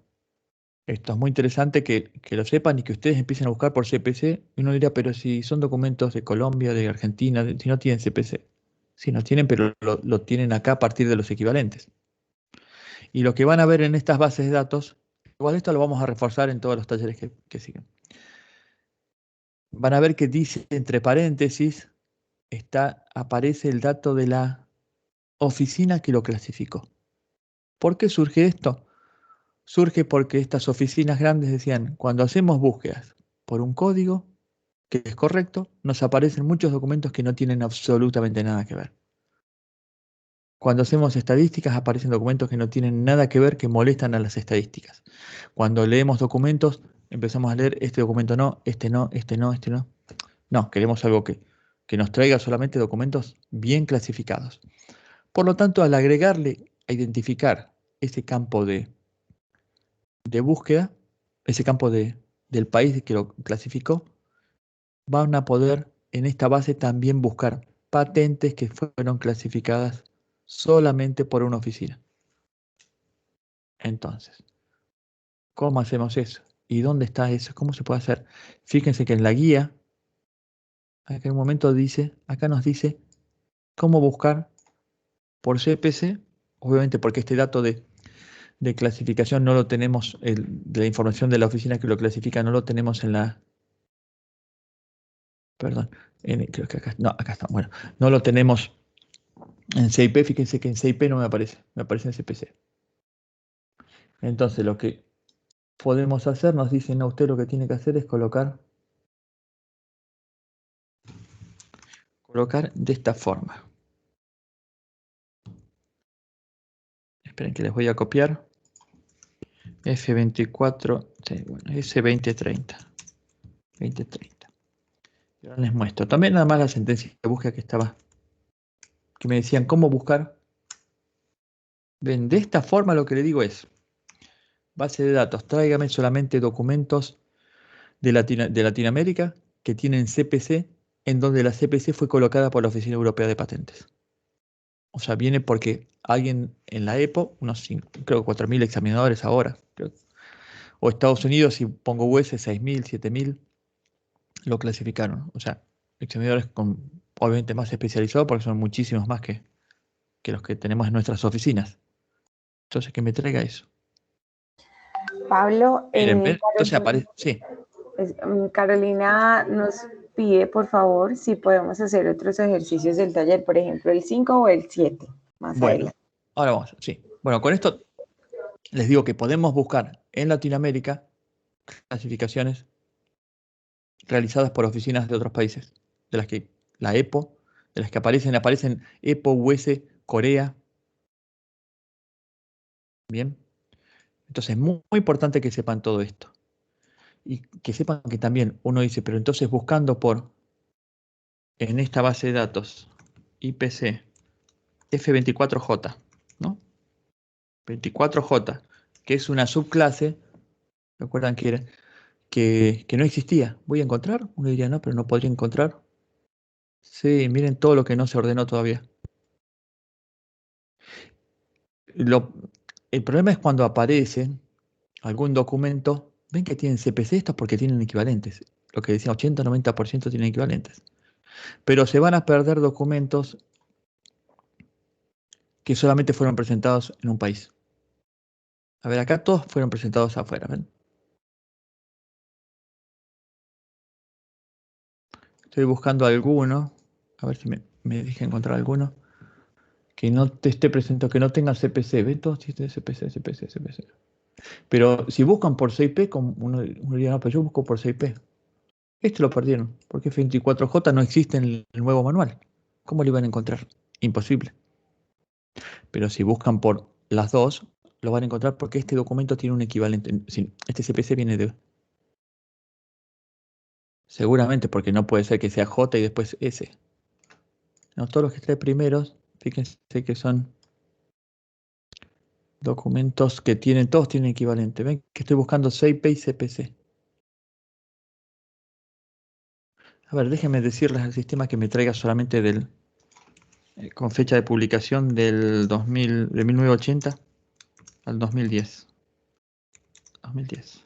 esto es muy interesante que lo sepan y que ustedes empiecen a buscar por CPC. Y uno dirá, pero si son documentos de Colombia, de Argentina, si no tienen CPC. Sí, no tienen, pero lo tienen acá a partir de los equivalentes. Y lo que van a ver en estas bases de datos, igual esto lo vamos a reforzar en todos los talleres que siguen. Van a ver que dice entre paréntesis, aparece el dato de la oficina que lo clasificó. ¿Por qué surge esto? Surge porque estas oficinas grandes decían, cuando hacemos búsquedas por un código que es correcto, nos aparecen muchos documentos que no tienen absolutamente nada que ver. Cuando hacemos estadísticas aparecen documentos que no tienen nada que ver, que molestan a las estadísticas. Cuando leemos documentos, empezamos a leer este documento no, este no, este no, este no. No, queremos algo que nos traiga solamente documentos bien clasificados. Por lo tanto, al agregarle a identificar ese campo de búsqueda, ese campo del país que lo clasificó, van a poder en esta base también buscar patentes que fueron clasificadas solamente por una oficina. Entonces, ¿cómo hacemos eso? ¿Y dónde está eso? ¿Cómo se puede hacer? Fíjense que en la guía, acá en un momento dice, acá nos dice cómo buscar por CPC, obviamente porque este dato de clasificación no lo tenemos, de la información de la oficina que lo clasifica, no lo tenemos en la... Perdón, creo que acá, no, acá está, bueno, no lo tenemos en CIP, fíjense que en CIP no me aparece en CPC. Entonces lo que podemos hacer, nos dicen, no, usted lo que tiene que hacer es colocar de esta forma. Esperen que les voy a copiar. F24, sí, bueno, S2030. 2030. Y ahora les muestro. También nada más la sentencia de búsqueda que me decían cómo buscar. Ven, de esta forma lo que le digo es, base de datos, tráigame solamente documentos de Latinoamérica que tienen CPC, en donde la CPC fue colocada por la Oficina Europea de Patentes. O sea, viene porque alguien en la EPO, unos creo 4.000 examinadores ahora, o Estados Unidos, si pongo US, 6.000, 7.000, lo clasificaron. O sea, examinadores obviamente más especializados porque son muchísimos más que los que tenemos en nuestras oficinas. Entonces, que me traiga eso. Pablo, Miren, entonces aparece, sí. Carolina nos pide, por favor, si podemos hacer otros ejercicios del taller, por ejemplo, el 5 o el 7, más adelante. Ahora vamos, sí. Bueno, con esto les digo que podemos buscar en Latinoamérica clasificaciones realizadas por oficinas de otros países, de las que la EPO, de las que aparecen EPO, US, Corea. Bien. Entonces es muy, muy importante que sepan todo esto. Y que sepan que también uno dice, pero entonces buscando en esta base de datos IPC F24J, ¿no? 24J, que es una subclase, recuerdan que no existía. ¿Voy a encontrar? Uno diría, no, pero no podría encontrar. Sí, miren todo lo que no se ordenó todavía. El problema es cuando aparece algún documento, ven que tienen CPC, esto porque tienen equivalentes. Lo que decía, 80-90% tienen equivalentes. Pero se van a perder documentos que solamente fueron presentados en un país. A ver, acá todos fueron presentados afuera, ¿ven? Estoy buscando alguno, a ver si me deja encontrar alguno que no te esté presentado, que no tenga CPC. ¿Ven? Todos tienen CPC. Pero si buscan por CIP, como uno diría, no, pero yo busco por CIP. Este lo perdieron, porque F24J no existe en el nuevo manual. ¿Cómo lo iban a encontrar? imposible. Pero si buscan por las dos, lo van a encontrar porque este documento tiene un equivalente. Sí, este CPC viene de... Seguramente, porque no puede ser que sea J y después S. No, todos los que trae primeros, fíjense que son documentos que tienen, todos tienen equivalente. Ven que estoy buscando CIP y CPC. A ver, déjenme decirles al sistema que me traiga solamente del... con fecha de publicación del 2000, de 1980 al 2010. 2010.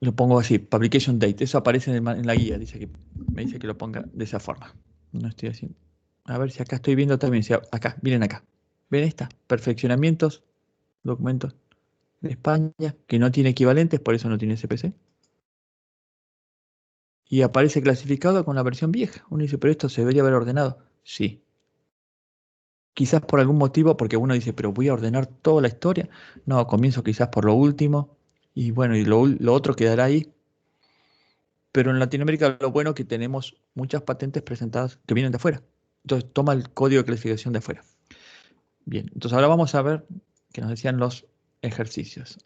Lo pongo así, publication date. Eso aparece en la guía. Me dice que lo ponga de esa forma. No estoy haciendo. A ver si acá estoy viendo también. Si acá, miren acá. ¿Ven esta? Perfeccionamientos, documentos de España, que no tiene equivalentes, por eso no tiene CPC. Y aparece clasificado con la versión vieja. Uno dice, pero esto se debería haber ordenado. Sí. Quizás por algún motivo, porque uno dice, pero voy a ordenar toda la historia. No, comienzo quizás por lo último. Y bueno, y lo otro quedará ahí. Pero en Latinoamérica lo bueno es que tenemos muchas patentes presentadas que vienen de afuera. Entonces toma el código de clasificación de afuera. Bien, entonces ahora vamos a ver que nos decían los ejercicios.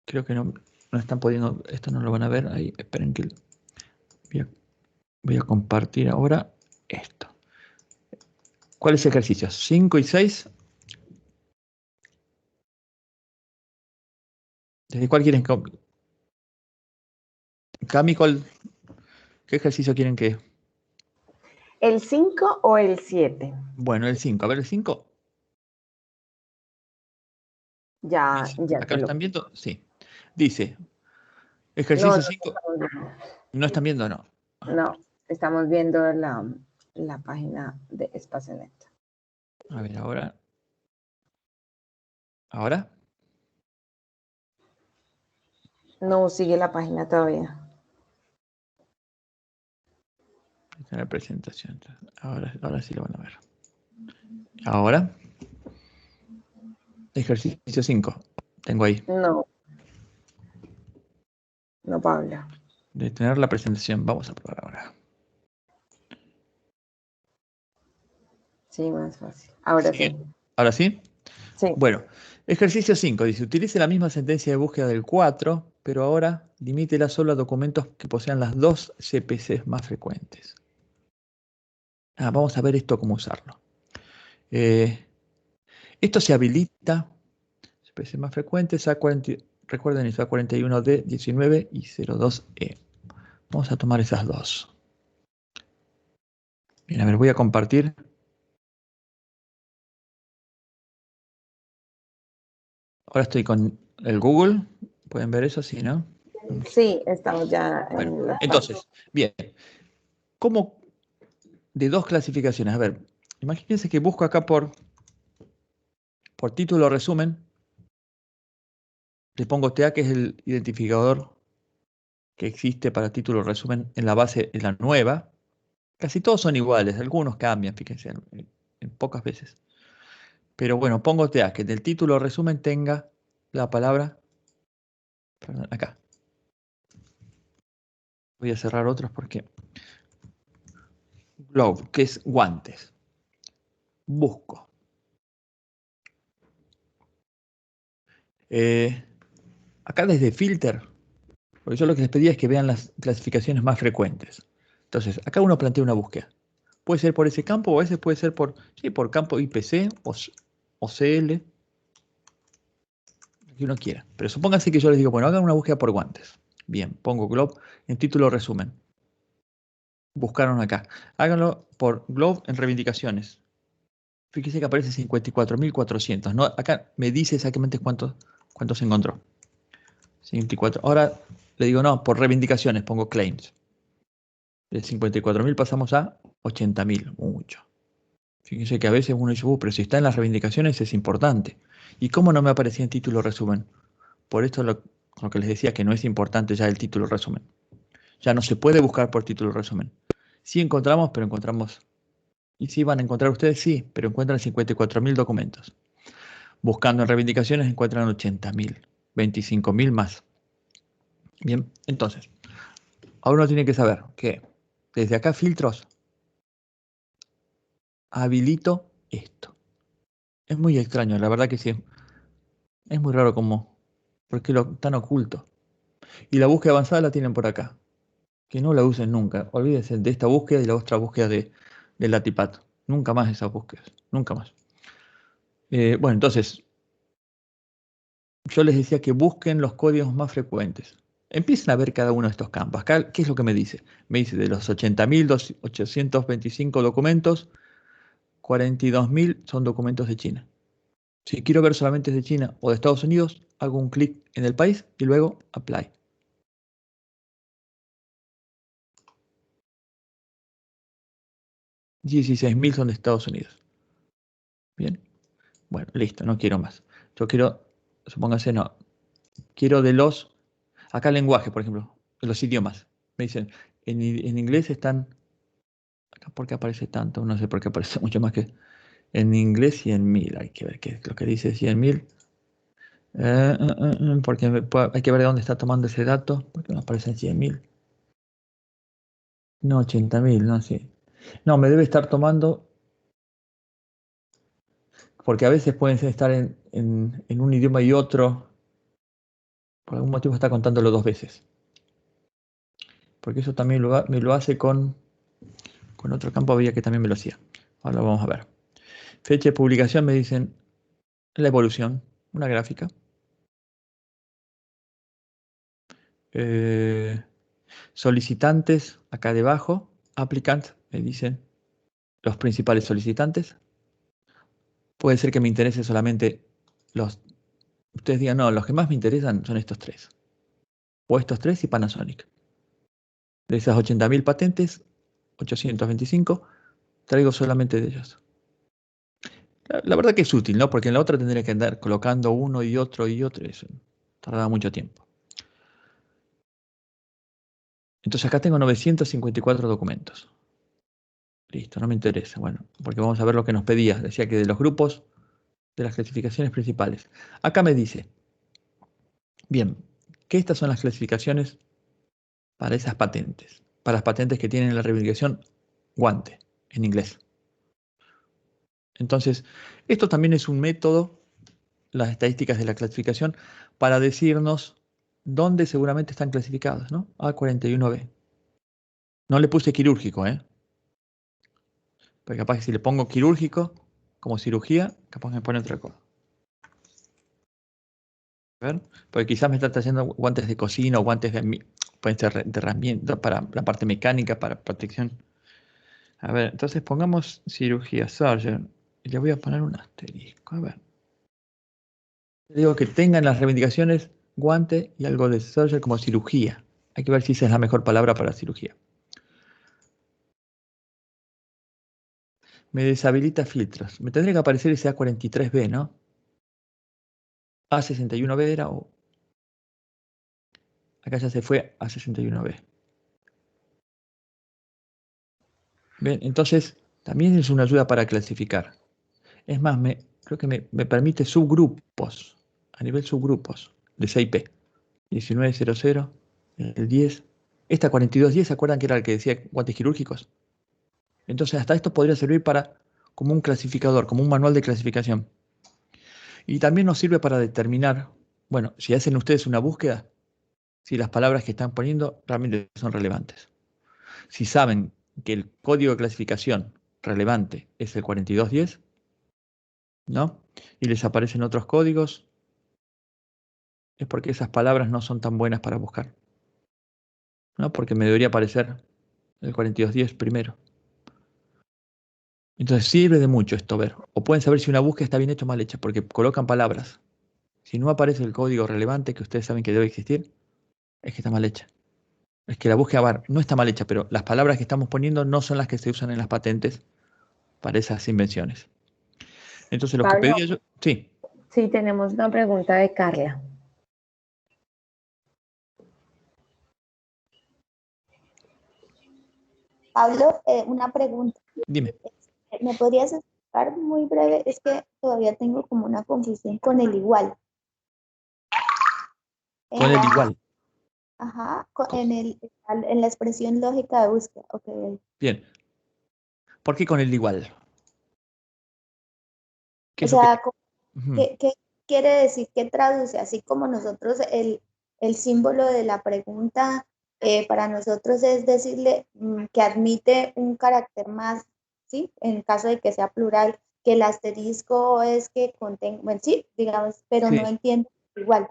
Creo que no están pudiendo, esto no lo van a ver ahí. Esperen que voy a compartir ahora esto. ¿Cuáles ejercicios? 5 y 6. ¿Desde cuál quieren? Cami, ¿qué ejercicio quieren que? ¿El 5 o el 7? Bueno, el 5. A ver, el 5. Ya ¿Acá lo están viendo? Sí. Dice, No, ejercicio no 5. estamos viendo. ¿No están viendo o no? No, estamos viendo la página de Espacenet. A ver, ahora. ¿Ahora? No sigue la página todavía. Está la presentación. Ahora sí lo van a ver. Ahora. Ejercicio 5. Tengo ahí. No, Pablo. Detener la presentación. Vamos a probar ahora. Sí, más fácil. Ahora sí. ¿Ahora sí? Sí. Bueno, ejercicio 5. Dice, utilice la misma sentencia de búsqueda del 4, pero ahora limítela solo a documentos que posean las dos CPCs más frecuentes. Vamos a ver esto, cómo usarlo. Esto se habilita. CPC más frecuentes, recuerden eso, A41D, 19 y 02E. Vamos a tomar esas dos. Bien, a ver, voy a compartir. Ahora estoy con el Google. ¿Pueden ver eso? Sí, ¿no? Sí, estamos ya Bueno, en entonces, bien. ¿Cómo de dos clasificaciones? A ver, imagínense que busco acá por título resumen. Le pongo TA, que es el identificador que existe para título resumen en la base, en la nueva. Casi todos son iguales, algunos cambian, fíjense, en pocas veces. Pero bueno, pongo TA, que del título resumen tenga la palabra, perdón, acá. Voy a cerrar otros porque glove, que es guantes. Busco. Acá desde filter, porque yo lo que les pedía es que vean las clasificaciones más frecuentes. Entonces, acá uno plantea una búsqueda. Puede ser por ese campo o a veces puede ser por campo IPC o CL, lo que uno quiera. Pero supónganse que yo les digo, bueno, hagan una búsqueda por guantes. Bien, pongo Globe en título resumen. Buscaron acá. Háganlo por Globe en reivindicaciones. Fíjense que aparece 54.400. ¿No? Acá me dice exactamente cuántos se encontró. 54. Ahora le digo, no, por reivindicaciones pongo claims. De 54.000 pasamos a 80.000. Mucho. Fíjense que a veces uno dice, pero si está en las reivindicaciones es importante. ¿Y cómo no me aparecía en título resumen? Por esto lo que les decía que no es importante ya el título resumen. Ya no se puede buscar por título resumen. Sí encontramos, pero encontramos... ¿Y sí van a encontrar ustedes? Sí, pero encuentran 54.000 documentos. Buscando en reivindicaciones encuentran 80.000, 25.000 más. Bien, entonces, Ahora uno tiene que saber que desde acá filtros, habilito esto. Es muy extraño, la verdad que sí. Es muy raro como, porque lo tan oculto. Y la búsqueda avanzada la tienen por acá. Que no la usen nunca. Olvídense de esta búsqueda y la otra búsqueda del Latipat. Nunca más esas búsquedas. Nunca más. Bueno, entonces, yo les decía que busquen los códigos más frecuentes. Empiecen a ver cada uno de estos campos. Acá, ¿qué es lo que me dice? Me dice de los 80.825 documentos, 42.000 son documentos de China. Si quiero ver solamente de China o de Estados Unidos, hago un clic en el país y luego Apply. $16.000 son de Estados Unidos. Bien. Bueno, listo, no quiero más. Yo quiero, supóngase, no. Quiero de los, acá lenguaje, por ejemplo, de los idiomas. Me dicen, en inglés están, acá por qué aparece tanto, no sé por qué aparece mucho más que en inglés y en 1000. Hay que ver qué es lo que dice 100.000. Porque hay que ver de dónde está tomando ese dato, porque no aparece en 100.000. No, 80.000, no sé. No, me debe estar tomando, porque a veces pueden estar en un idioma y otro. Por algún motivo está contándolo dos veces. Porque eso también me lo hace con otro campo, había que también me lo hacía. Ahora lo vamos a ver. Fecha de publicación me dicen la evolución, una gráfica. Solicitantes, acá debajo, applicant, me dicen los principales solicitantes. Puede ser que me interese solamente los... Ustedes digan, no, los que más me interesan son estos tres. O estos tres y Panasonic. De esas 80.000 patentes, 825, traigo solamente de ellos. La verdad que es útil, ¿no? Porque en la otra tendría que andar colocando uno y otro y otro. Eso tardaba mucho tiempo. Entonces acá tengo 954 documentos. Listo, no me interesa. Bueno, porque vamos a ver lo que nos pedía. Decía que de los grupos, de las clasificaciones principales. Acá me dice, bien, que estas son las clasificaciones para esas patentes. Para las patentes que tienen la reivindicación guante, en inglés. Entonces, esto también es un método, las estadísticas de la clasificación, para decirnos dónde seguramente están clasificados, ¿no? A41B. No le puse quirúrgico, ¿eh? Porque capaz que si le pongo quirúrgico, como cirugía, capaz me pone otra cosa. A ver, porque quizás me está trayendo guantes de cocina o guantes pueden ser de herramienta para la parte mecánica, para protección. A ver, entonces pongamos cirugía, surgeon, y le voy a poner un asterisco. A ver. Digo que tengan las reivindicaciones guante y algo de surgeon como cirugía. Hay que ver si esa es la mejor palabra para cirugía. Me deshabilita filtros. Me tendría que aparecer ese A43B, ¿no? A61B era o... Acá ya se fue a 61B. Bien, entonces también es una ayuda para clasificar. Es más, creo que me permite subgrupos, a nivel subgrupos de CIP. 1900, el 10. Esta 4210, ¿se acuerdan que era el que decía guantes quirúrgicos? Entonces hasta esto podría servir como un clasificador, como un manual de clasificación. Y también nos sirve para determinar, bueno, si hacen ustedes una búsqueda, si las palabras que están poniendo realmente son relevantes. Si saben que el código de clasificación relevante es el 4210, ¿no? Y les aparecen otros códigos, es porque esas palabras no son tan buenas para buscar, ¿no? Porque me debería aparecer el 4210 primero. Entonces sirve de mucho esto ver. O pueden saber si una búsqueda está bien hecha o mal hecha, porque colocan palabras. Si no aparece el código relevante que ustedes saben que debe existir, es que está mal hecha. Es que la búsqueda no está mal hecha, pero las palabras que estamos poniendo no son las que se usan en las patentes para esas invenciones. Entonces lo que Pablo, pedía yo... Sí. sí, tenemos una pregunta de Carla. Pablo, una pregunta. Dime. ¿Me podrías explicar muy breve? Es que todavía tengo como una confusión con el igual. Con el igual. Ajá, en la expresión lógica de búsqueda. Ok. Bien. ¿Por qué con el igual? ¿Qué O es lo que... sea, Ujú. ¿qué quiere decir? ¿Qué traduce? Así como nosotros, el símbolo de la pregunta para nosotros es decirle que admite un carácter más, ¿sí? En caso de que sea plural, que el asterisco es que contenga, bueno, sí, digamos, pero no Sí. entiendo igual.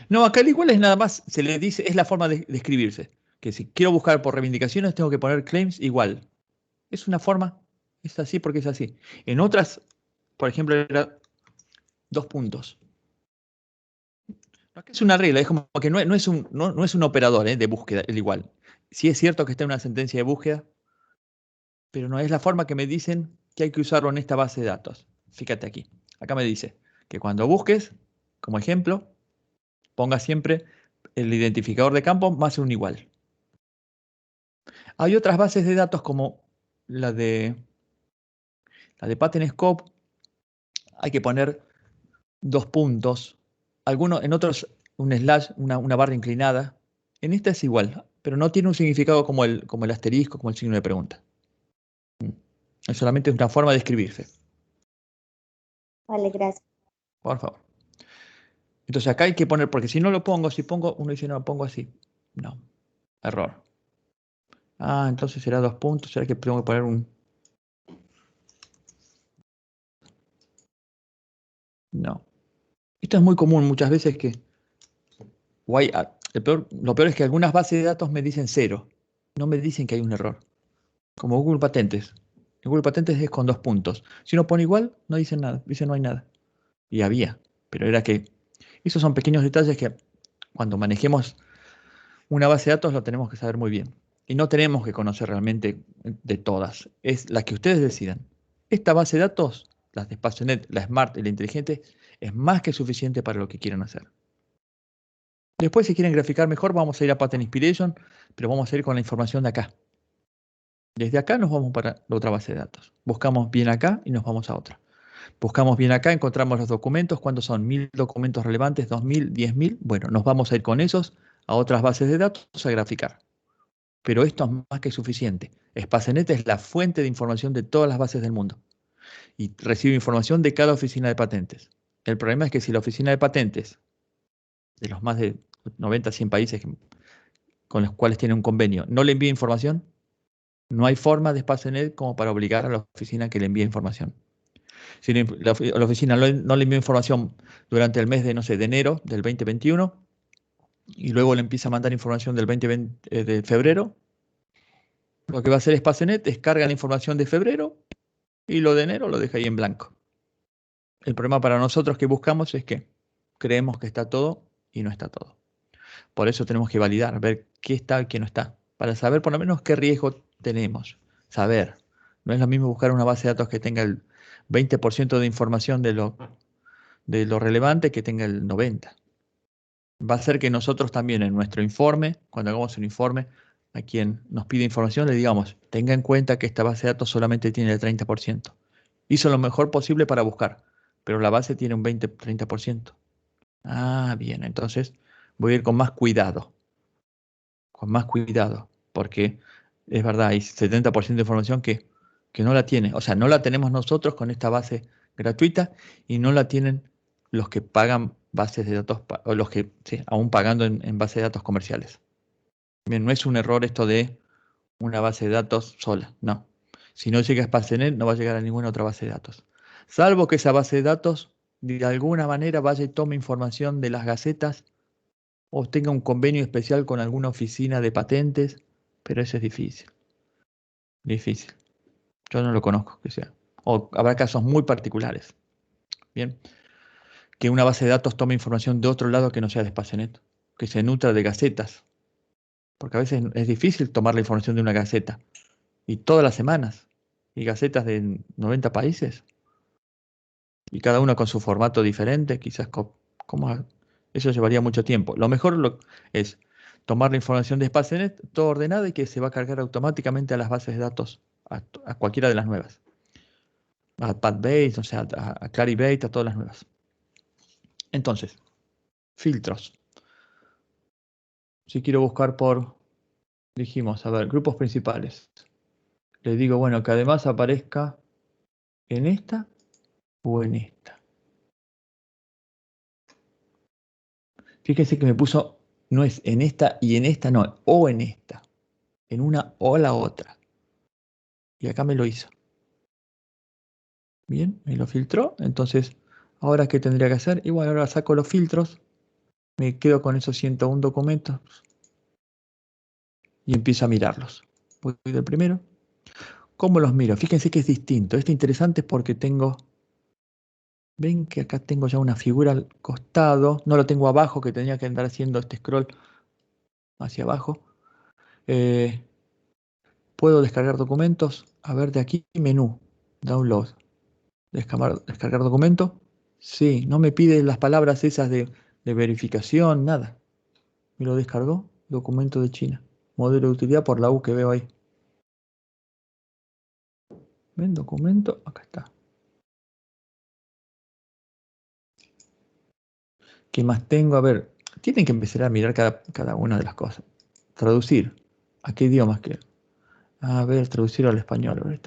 No, acá el igual es nada más, se le dice, es la forma de escribirse. Que si quiero buscar por reivindicaciones, tengo que poner claims igual. Es una forma, es así porque es así. En otras, por ejemplo, era 2 puntos. Acá es una regla, es como que no es un operador de búsqueda, el igual. Sí es cierto que está en una sentencia de búsqueda, pero no es la forma que me dicen que hay que usarlo en esta base de datos. Fíjate aquí. Acá me dice que cuando busques, como ejemplo, ponga siempre el identificador de campo más un igual. Hay otras bases de datos como la de PatentScope, hay que poner 2 puntos. En otros un slash, una barra inclinada. En esta es igual, pero no tiene un significado como el asterisco, como el signo de pregunta. Es solamente una forma de escribirse. Vale, gracias. Por favor. Entonces acá hay que poner, porque si no lo pongo, uno dice, no, lo pongo así. No, error. Ah, entonces será 2 puntos, será que tengo que poner un... No. Esto es muy común muchas veces que... Lo peor es que algunas bases de datos me dicen 0. No me dicen que hay un error. Como Google Patentes. En Google Patentes es con 2 puntos. Si uno pone igual, no dice nada. Dice no hay nada. Y había. Pero era que... Esos son pequeños detalles que cuando manejemos una base de datos lo tenemos que saber muy bien. Y no tenemos que conocer realmente de todas. Es la que ustedes decidan. Esta base de datos, las de SpaceNet, la Smart y la inteligente, es más que suficiente para lo que quieran hacer. Después, si quieren graficar mejor, vamos a ir a Pattern Inspiration, pero vamos a ir con la información de acá. Desde acá nos vamos para la otra base de datos. Buscamos bien acá y nos vamos a otra. Buscamos bien acá, encontramos los documentos. ¿Cuántos son? 1000 documentos relevantes, 2000, 10.000. Bueno, nos vamos a ir con esos a otras bases de datos a graficar. Pero esto es más que suficiente. SpaceNet es la fuente de información de todas las bases del mundo y recibe información de cada oficina de patentes. El problema es que si la oficina de patentes de los más de 90, 100 países con los cuales tiene un convenio no le envía información, no hay forma de SpaceNet como para obligar a la oficina que le envíe información. Si la oficina no le envía información durante el mes de, no sé, de enero del 2021 y luego le empieza a mandar información del 2020, de febrero, lo que va a hacer SpaceNet es cargar la información de febrero y lo de enero lo deja ahí en blanco. El problema para nosotros que buscamos es que creemos que está todo y no está todo. Por eso tenemos que validar, ver qué está y qué no está, para saber por lo menos qué riesgo tenemos. Saber. No es lo mismo buscar una base de datos que tenga el 20% de información de lo relevante que tenga el 90%. Va a ser que nosotros también en nuestro informe, cuando hagamos un informe, a quien nos pide información le digamos, tenga en cuenta que esta base de datos solamente tiene el 30%. Hizo lo mejor posible para buscar, pero la base tiene un 20-30%. Ah, bien, entonces voy a ir con más cuidado, porque es verdad, hay 70% de información que no la tiene. O sea, no la tenemos nosotros con esta base gratuita y no la tienen los que pagan bases de datos, o los que sí, aún pagando en bases de datos comerciales. Bien, no es un error esto de una base de datos sola, no. Si no llega a SpaceNet, no va a llegar a ninguna otra base de datos. Salvo que esa base de datos de alguna manera vaya y tome información de las gacetas o tenga un convenio especial con alguna oficina de patentes, pero eso es difícil. Difícil. Yo no lo conozco que sea. O habrá casos muy particulares. Bien. Que una base de datos tome información de otro lado que no sea de SpaceNet. Que se nutra de gacetas. Porque a veces es difícil tomar la información de una gaceta. Y todas las semanas. Y gacetas de 90 países. Y cada una con su formato diferente. Quizás eso llevaría mucho tiempo. Lo mejor es tomar la información de SpaceNet, todo ordenada y que se va a cargar automáticamente a las bases de datos, a cualquiera de las nuevas. A PatBase, o sea, a Clarivate, a todas las nuevas. Entonces, filtros. Si quiero buscar por, dijimos, a ver, grupos principales. Le digo, bueno, que además aparezca en esta o en esta. Fíjense que me puso, no es en esta y en esta, no, o en esta. En una o la otra. Y acá me lo hizo. Bien, me lo filtró. Entonces, ¿ahora qué tendría que hacer? Igual ahora saco los filtros. Me quedo con esos 101 documentos. Y empiezo a mirarlos. Voy del primero. ¿Cómo los miro? Fíjense que es distinto. Este interesante es porque tengo... Ven que acá tengo ya una figura al costado. No lo tengo abajo, que tenía que andar haciendo este scroll hacia abajo. ¿Puedo descargar documentos? A ver, de aquí, menú. Download. Descargar documento. Sí, no me pide las palabras esas de verificación, nada. Me lo descargó. Documento de China. Modelo de utilidad por la U que veo ahí. ¿Ven? Documento. Acá está. ¿Qué más tengo? A ver, tienen que empezar a mirar cada una de las cosas. Traducir. ¿A qué idiomas quiero? A ver, traducir al español. A ver,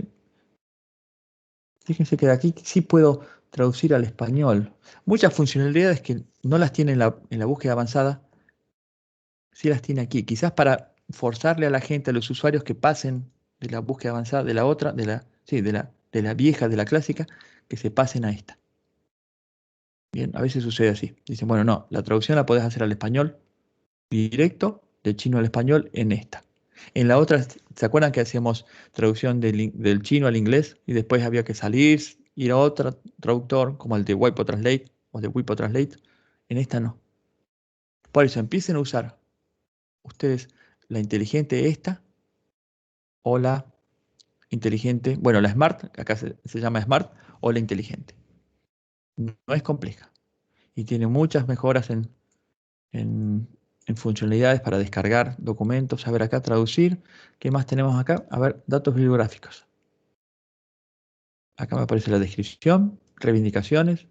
fíjense que de aquí sí puedo traducir al español. Muchas funcionalidades que no las tiene en la búsqueda avanzada, sí las tiene aquí. Quizás para forzarle a la gente, a los usuarios que pasen de la búsqueda avanzada, de la otra, de la vieja, de la clásica, que se pasen a esta. Bien, a veces sucede así. Dicen, bueno, no, la traducción la podés hacer al español directo, del chino al español, en esta. En la otra, ¿se acuerdan que hacíamos traducción del chino al inglés? Y después había que salir, ir a otro traductor, como el de Wipo Translate o de Wipo Translate. En esta no. Por eso empiecen a usar ustedes la inteligente esta o la inteligente, bueno, la Smart, acá se llama Smart, o la inteligente. No es compleja y tiene muchas mejoras en funcionalidades para descargar documentos. A ver acá, traducir. ¿Qué más tenemos acá? A ver, datos bibliográficos. Acá me aparece la descripción, reivindicaciones.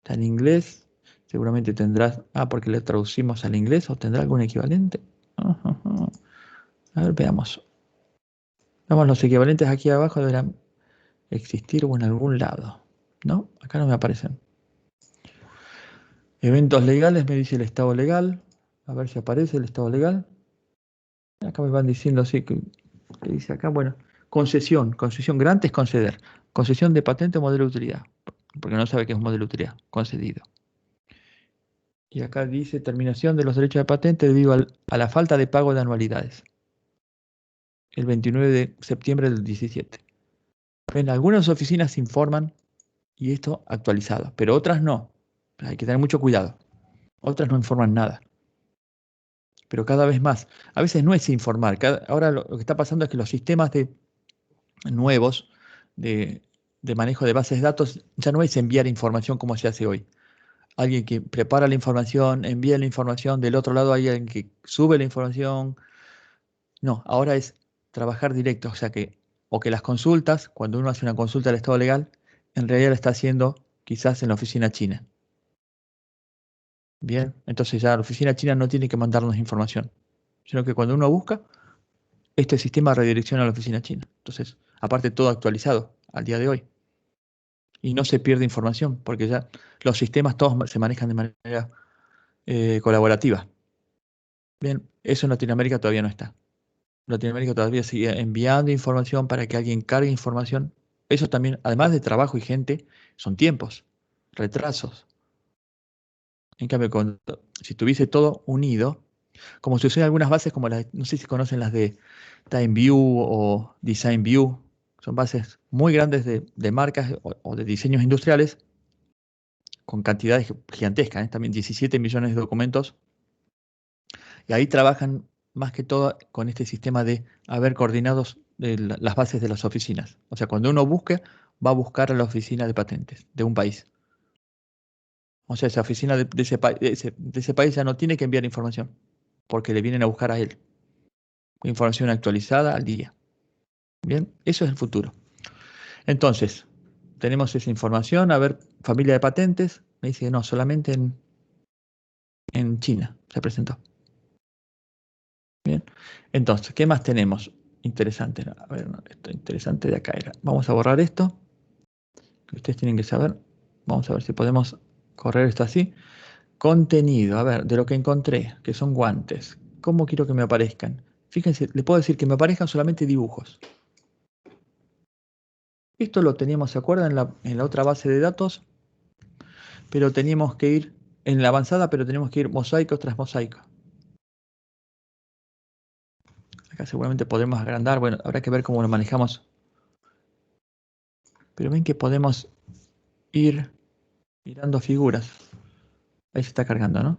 Está en inglés. Seguramente tendrás, porque le traducimos al inglés o tendrá algún equivalente. A ver, veamos. Vamos, los equivalentes aquí abajo deberán existir o en algún lado. ¿No? Acá no me aparecen. Eventos legales, me dice el estado legal. A ver si aparece el estado legal. Acá me van diciendo así que dice acá, bueno, concesión, grant es conceder. Concesión de patente o modelo de utilidad. Porque no sabe qué es un modelo de utilidad. Concedido. Y acá dice terminación de los derechos de patente debido a la falta de pago de anualidades. El 29 de septiembre del 17. En algunas oficinas informan y esto actualizado, pero otras no. Hay que tener mucho cuidado. Otras no informan nada. Pero cada vez más. A veces no es informar. Ahora lo que está pasando es que los sistemas nuevos de manejo de bases de datos ya no es enviar información como se hace hoy. Alguien que prepara la información, envía la información, del otro lado hay alguien que sube la información. No, ahora es trabajar directo. O sea que, o que las consultas, cuando uno hace una consulta del estado legal, en realidad la está haciendo quizás en la oficina china. Bien, entonces ya la oficina china no tiene que mandarnos información, sino que cuando uno busca, este sistema redirecciona a la oficina china. Entonces, aparte todo actualizado al día de hoy. Y no se pierde información, porque ya los sistemas todos se manejan de manera colaborativa. Bien, eso en Latinoamérica todavía no está. Latinoamérica todavía sigue enviando información para que alguien cargue información. Eso también, además de trabajo y gente, son tiempos, retrasos. En cambio, si tuviese todo unido, como sucede en algunas bases, como no sé si conocen las de TimeView o DesignView, son bases muy grandes de marcas o de diseños industriales, con cantidades gigantescas, también 17 millones de documentos, y ahí trabajan más que todo con este sistema de haber coordinados las bases de las oficinas. O sea, cuando uno busque, va a buscar a la oficina de patentes de un país. O sea, esa oficina de ese país ya no tiene que enviar información, porque le vienen a buscar a él. Información actualizada al día. Bien, eso es el futuro. Entonces, tenemos esa información. A ver, familia de patentes. Me dice que no, solamente en en China, se presentó. Bien, entonces, ¿qué más tenemos? Interesante. A ver, no, esto interesante de acá era. Vamos a borrar esto, que ustedes tienen que saber. Vamos a ver si podemos correr esto así. Contenido, a ver, de lo que encontré, que son guantes. ¿Cómo quiero que me aparezcan? Fíjense, les puedo decir que me aparezcan solamente dibujos. Esto lo teníamos, ¿se acuerdan? En la otra base de datos, pero teníamos que ir, en la avanzada, pero teníamos que ir mosaico tras mosaico. Acá seguramente podremos agrandar, bueno, habrá que ver cómo lo manejamos. Pero ven que podemos ir mirando figuras. Ahí se está cargando, ¿no?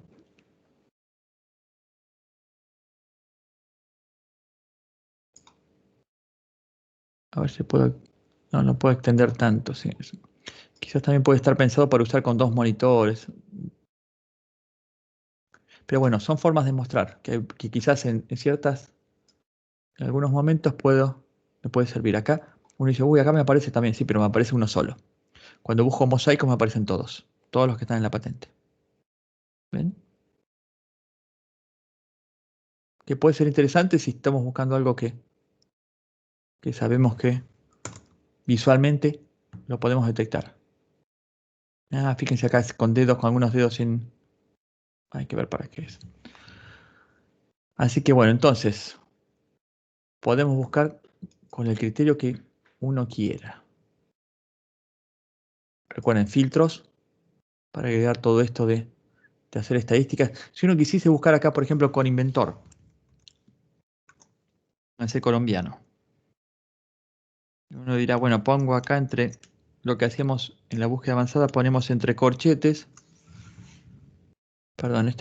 A ver si puedo... No, no puedo extender tanto, sí. Quizás también puede estar pensado para usar con 2 monitores. Pero bueno, son formas de mostrar que quizás en algunos momentos me puede servir. Acá uno dice, uy, acá me aparece también, sí, pero me aparece uno solo. Cuando busco mosaicos me aparecen todos los que están en la patente. ¿Ven? Que puede ser interesante si estamos buscando algo que sabemos que visualmente lo podemos detectar. Ah, fíjense acá con dedos, con algunos dedos sin... Hay que ver para qué es. Así que bueno, entonces podemos buscar con el criterio que uno quiera. Recuerden, filtros para agregar todo esto de hacer estadísticas. Si uno quisiese buscar acá, por ejemplo, con inventor, ese colombiano, uno dirá, bueno, pongo acá entre lo que hacemos en la búsqueda avanzada, ponemos entre corchetes, perdón,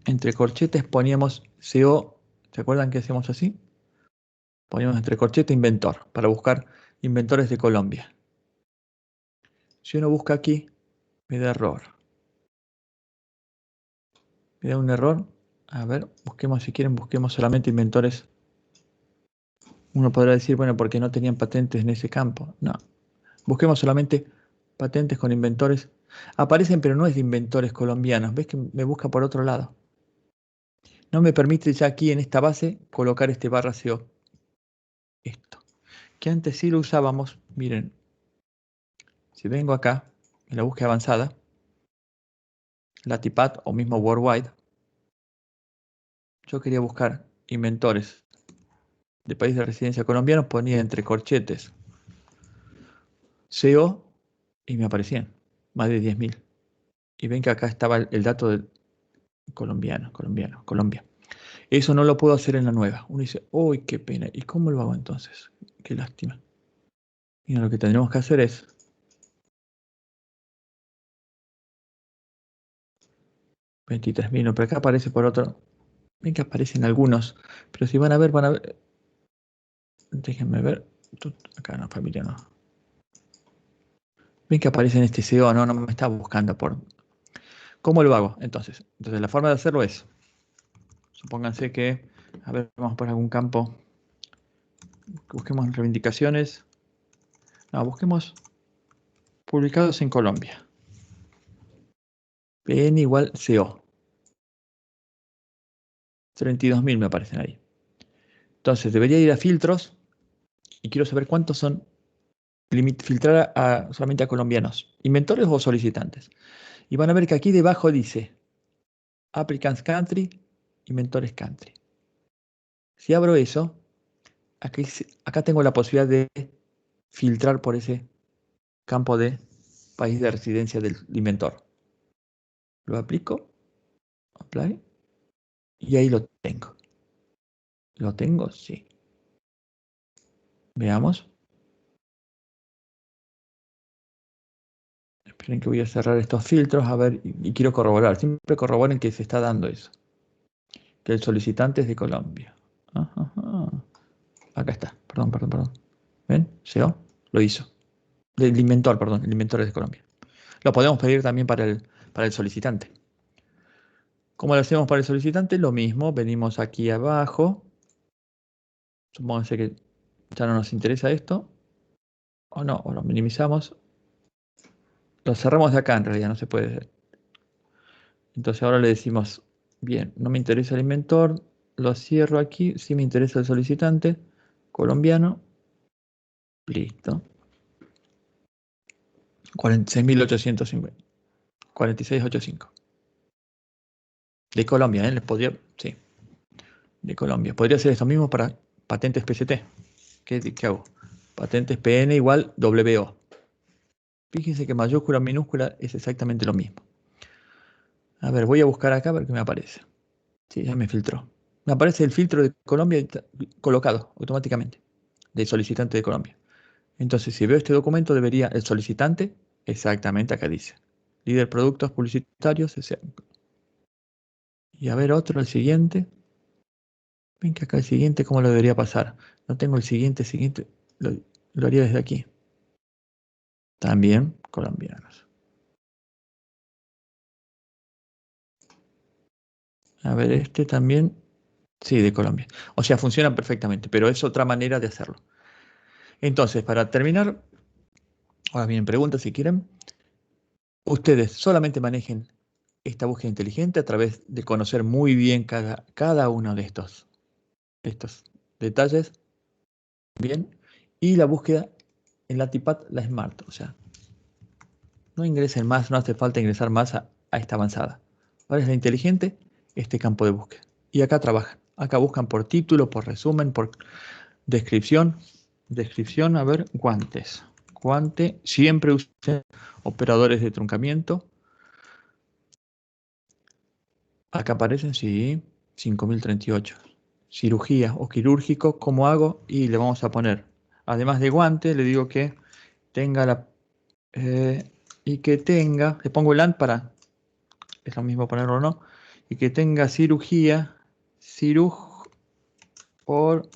entre corchetes poníamos CO, ¿se acuerdan que hacemos así? Poníamos entre corchetes inventor, para buscar inventores de Colombia. Si uno busca aquí, me da error. Me da un error. A ver, busquemos, si quieren, busquemos solamente inventores. Uno podrá decir, bueno, porque no tenían patentes en ese campo. No. Busquemos solamente patentes con inventores. Aparecen, pero no es de inventores colombianos. ¿Ves que me busca por otro lado? No me permite ya aquí en esta base colocar este barra CO. Esto. Que antes sí lo usábamos. Miren. Si vengo acá, en la búsqueda avanzada, Latipad o mismo Worldwide, yo quería buscar inventores de país de residencia colombiano, ponía entre corchetes CO y me aparecían más de 10.000. Y ven que acá estaba el dato del colombiano, Colombia. Eso no lo puedo hacer en la nueva. Uno dice, uy, qué pena. ¿Y cómo lo hago entonces? Qué lástima. Y lo que tendremos que hacer es $23.000, pero acá aparece por otro. Ven que aparecen algunos, pero si van a ver, déjenme ver. Acá no, familia no. Ven que aparece en este SEO, no me está buscando por... ¿Cómo lo hago? Entonces la forma de hacerlo es, supónganse que, a ver, vamos por algún campo, busquemos reivindicaciones, no, busquemos publicados en Colombia. PN igual CO. 32.000 me aparecen ahí. Entonces debería ir a filtros y quiero saber cuántos son, filtrar solamente a colombianos, inventores o solicitantes. Y van a ver que aquí debajo dice Applicants Country, Inventores Country. Si abro eso, acá tengo la posibilidad de filtrar por ese campo de país de residencia del inventor. Lo aplico, apply, y ahí lo tengo. ¿Lo tengo? Sí. Veamos. Esperen que voy a cerrar estos filtros, a ver, y quiero corroborar. Siempre corroboren que se está dando eso. Que el solicitante es de Colombia. Ajá. Acá está, perdón. ¿Ven? SEO, lo hizo. El inventor es de Colombia. Lo podemos pedir también para el solicitante. ¿Cómo lo hacemos para el solicitante? Lo mismo, venimos aquí abajo. Supónganse que ya no nos interesa esto. O no, o lo minimizamos. Lo cerramos de acá en realidad, no se puede. Entonces ahora le decimos, bien, no me interesa el inventor, lo cierro aquí, sí me interesa el solicitante, colombiano, listo. 46.850, 4685. De Colombia, ¿eh? Les podría, sí, de Colombia. Podría hacer esto mismo para patentes PCT. ¿Qué hago? Patentes PN igual WO. Fíjense que mayúscula, minúscula es exactamente lo mismo. A ver, voy a buscar acá a ver qué me aparece. Sí, ya me filtró. Me aparece el filtro de Colombia colocado automáticamente, de solicitante de Colombia. Entonces, si veo este documento, debería el solicitante, exactamente acá dice, líder productos publicitarios, y a ver otro, el siguiente. Ven que acá el siguiente, ¿cómo lo debería pasar? No tengo el siguiente, lo haría desde aquí. También colombianos. A ver, este también, sí, de Colombia. O sea, funcionan perfectamente, pero es otra manera de hacerlo. Entonces, para terminar, ahora vienen preguntas si quieren. Ustedes solamente manejen esta búsqueda inteligente a través de conocer muy bien cada uno de estos detalles. Bien. Y la búsqueda en la TIPAD, la Smart. O sea, no ingresen más, no hace falta ingresar más a esta avanzada. Ahora es la inteligente, este campo de búsqueda. Y acá trabajan. Acá buscan por título, por resumen, por descripción. Descripción, a ver, guantes. Guante, siempre usen operadores de truncamiento. Acá aparecen, sí, 5038. Cirugía o quirúrgico, ¿cómo hago? Y le vamos a poner, además de guante, le digo que tenga y que tenga, le pongo el AND para, es lo mismo ponerlo o no, y que tenga cirugía, por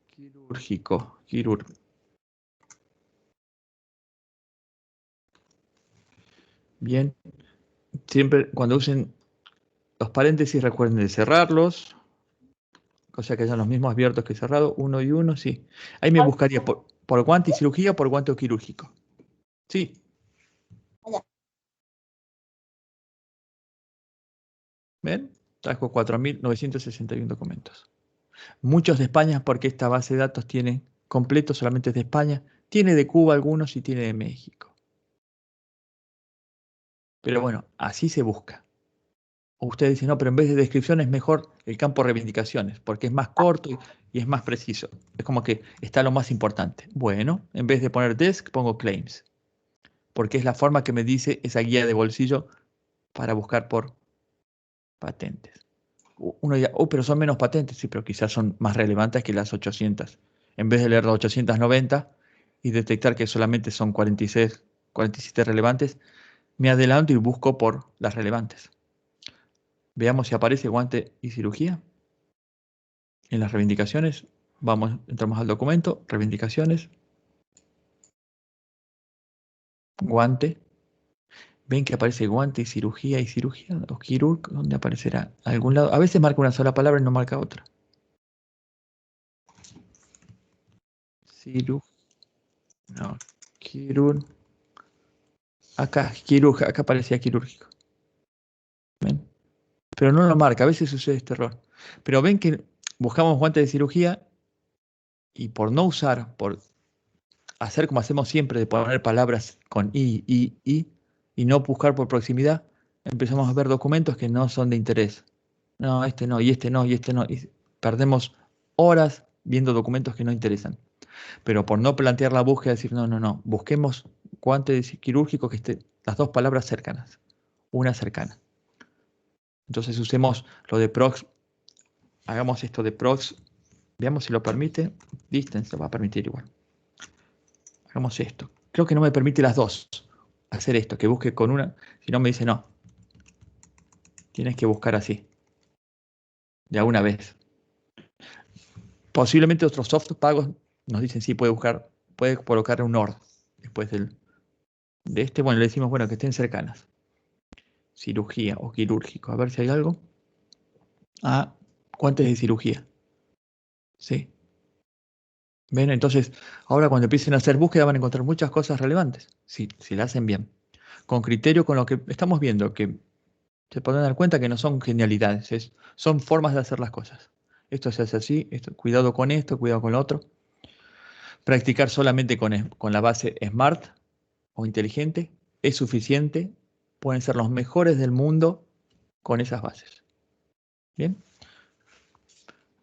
quirúrgico, Bien, siempre cuando usen los paréntesis recuerden de cerrarlos, o sea que sean los mismos abiertos que cerrados, uno y uno, sí. Ahí me buscaría por guante y cirugía, por guante o quirúrgico. Sí. ¿Ven? Trajo 4.961 documentos. Muchos de España porque esta base de datos tiene completo, solamente es de España. Tiene de Cuba algunos y tiene de México. Pero bueno, así se busca. O usted dice, no, pero en vez de descripción es mejor el campo reivindicaciones, porque es más corto y es más preciso. Es como que está lo más importante. Bueno, en vez de poner desk, pongo claims, porque es la forma que me dice esa guía de bolsillo para buscar por patentes. Uno dirá, oh, pero son menos patentes. Sí, pero quizás son más relevantes que las 800. En vez de leer las 890 y detectar que solamente son 46, 47 relevantes, me adelanto y busco por las relevantes. Veamos si aparece guante y cirugía. En las reivindicaciones, entramos al documento, reivindicaciones, guante. Ven que aparece guante y cirugía o quirúrgico, ¿dónde aparecerá? ¿Algún lado? A veces marca una sola palabra y no marca otra. No, acá aparecía quirúrgico. ¿Ven? Pero no lo marca, a veces sucede este error. Pero ven que buscamos guante de cirugía y por no usar, por hacer como hacemos siempre, de poner palabras con y no buscar por proximidad, empezamos a ver documentos que no son de interés. No, este no, y este no, y este no. Y perdemos horas viendo documentos que no interesan. Pero por no plantear la búsqueda, decir, no, busquemos guante quirúrgico que esté las dos palabras cercanas, una cercana. Entonces usemos lo de prox, hagamos esto de prox, veamos si lo permite, distance lo va a permitir igual. Hagamos esto. Creo que no me permite las dos hacer esto, que busque con una, si no me dice no. Tienes que buscar así, de a una vez. Posiblemente otros soft pagos nos dicen sí, puede colocar un OR después de este. Bueno, le decimos, bueno, que estén cercanas. Cirugía o quirúrgico, a ver si hay algo. Ah, guantes de cirugía. Sí. ¿Ven? Entonces, ahora cuando empiecen a hacer búsqueda van a encontrar muchas cosas relevantes, si la hacen bien. Con criterio, con lo que estamos viendo, que Se pueden dar cuenta que no son genialidades, son formas de hacer las cosas. Esto se hace así, cuidado con esto, cuidado con lo otro. Practicar solamente con la base SMART o inteligente es suficiente. Pueden ser los mejores del mundo con esas bases. Bien.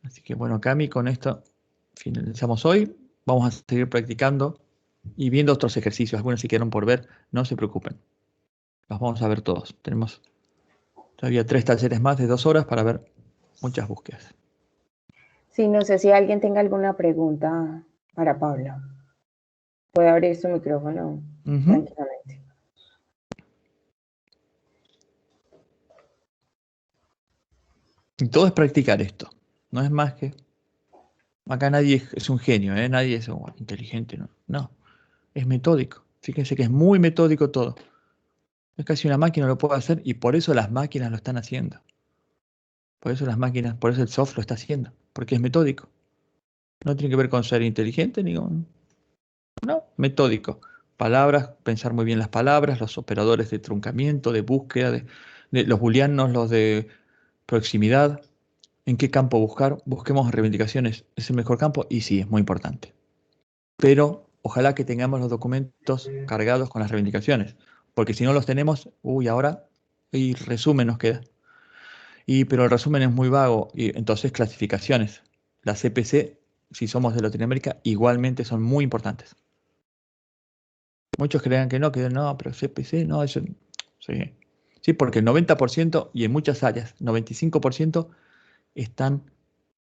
Así que bueno, Cami, con esto finalizamos hoy. Vamos a seguir practicando y viendo otros ejercicios. Algunos si quedaron por ver, no se preocupen. Los vamos a ver todos. Tenemos todavía 3 talleres más de 2 horas para ver muchas búsquedas. Sí, no sé si alguien tenga alguna pregunta para Pablo. Puede abrir su micrófono tranquilamente. Y todo es practicar esto. No es más que... Acá nadie es un genio, nadie es inteligente. No, es metódico. Fíjense que es muy metódico todo. Es casi una máquina lo puede hacer y por eso las máquinas lo están haciendo. Por eso las máquinas, por eso el software lo está haciendo. Porque es metódico. No tiene que ver con ser inteligente ni con... No, metódico. Palabras, pensar muy bien las palabras, los operadores de truncamiento, de búsqueda, de los booleanos, los de proximidad. ¿En qué campo buscar? Busquemos reivindicaciones. ¿Es el mejor campo? Y sí, es muy importante. Pero ojalá que tengamos los documentos cargados con las reivindicaciones. Porque si no los tenemos, ahora y resumen nos queda. Pero el resumen es muy vago. Y entonces clasificaciones. Las CPC, si somos de Latinoamérica, igualmente son muy importantes. Muchos crean que no, pero CPC, no, eso... Sí, sí, porque el 90% y en muchas áreas, 95% están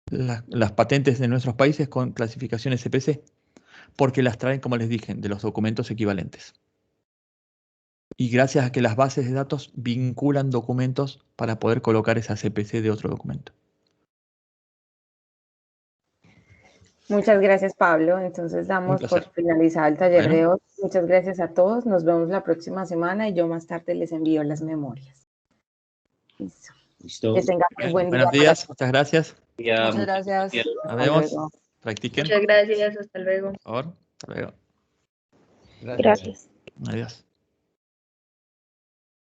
las patentes de nuestros países con clasificaciones CPC, porque las traen, como les dije, de los documentos equivalentes. Y gracias a que las bases de datos vinculan documentos para poder colocar esa CPC de otro documento. Muchas gracias, Pablo. Entonces damos por finalizado el taller de hoy. Muchas gracias a todos. Nos vemos la próxima semana y yo más tarde les envío las memorias. Listo. Que tengan un buen día. Buenos días. Muchas gracias. Muchas gracias. Nos vemos. Practiquen. Muchas gracias. Hasta luego. Por favor. Hasta luego. Gracias. Adiós.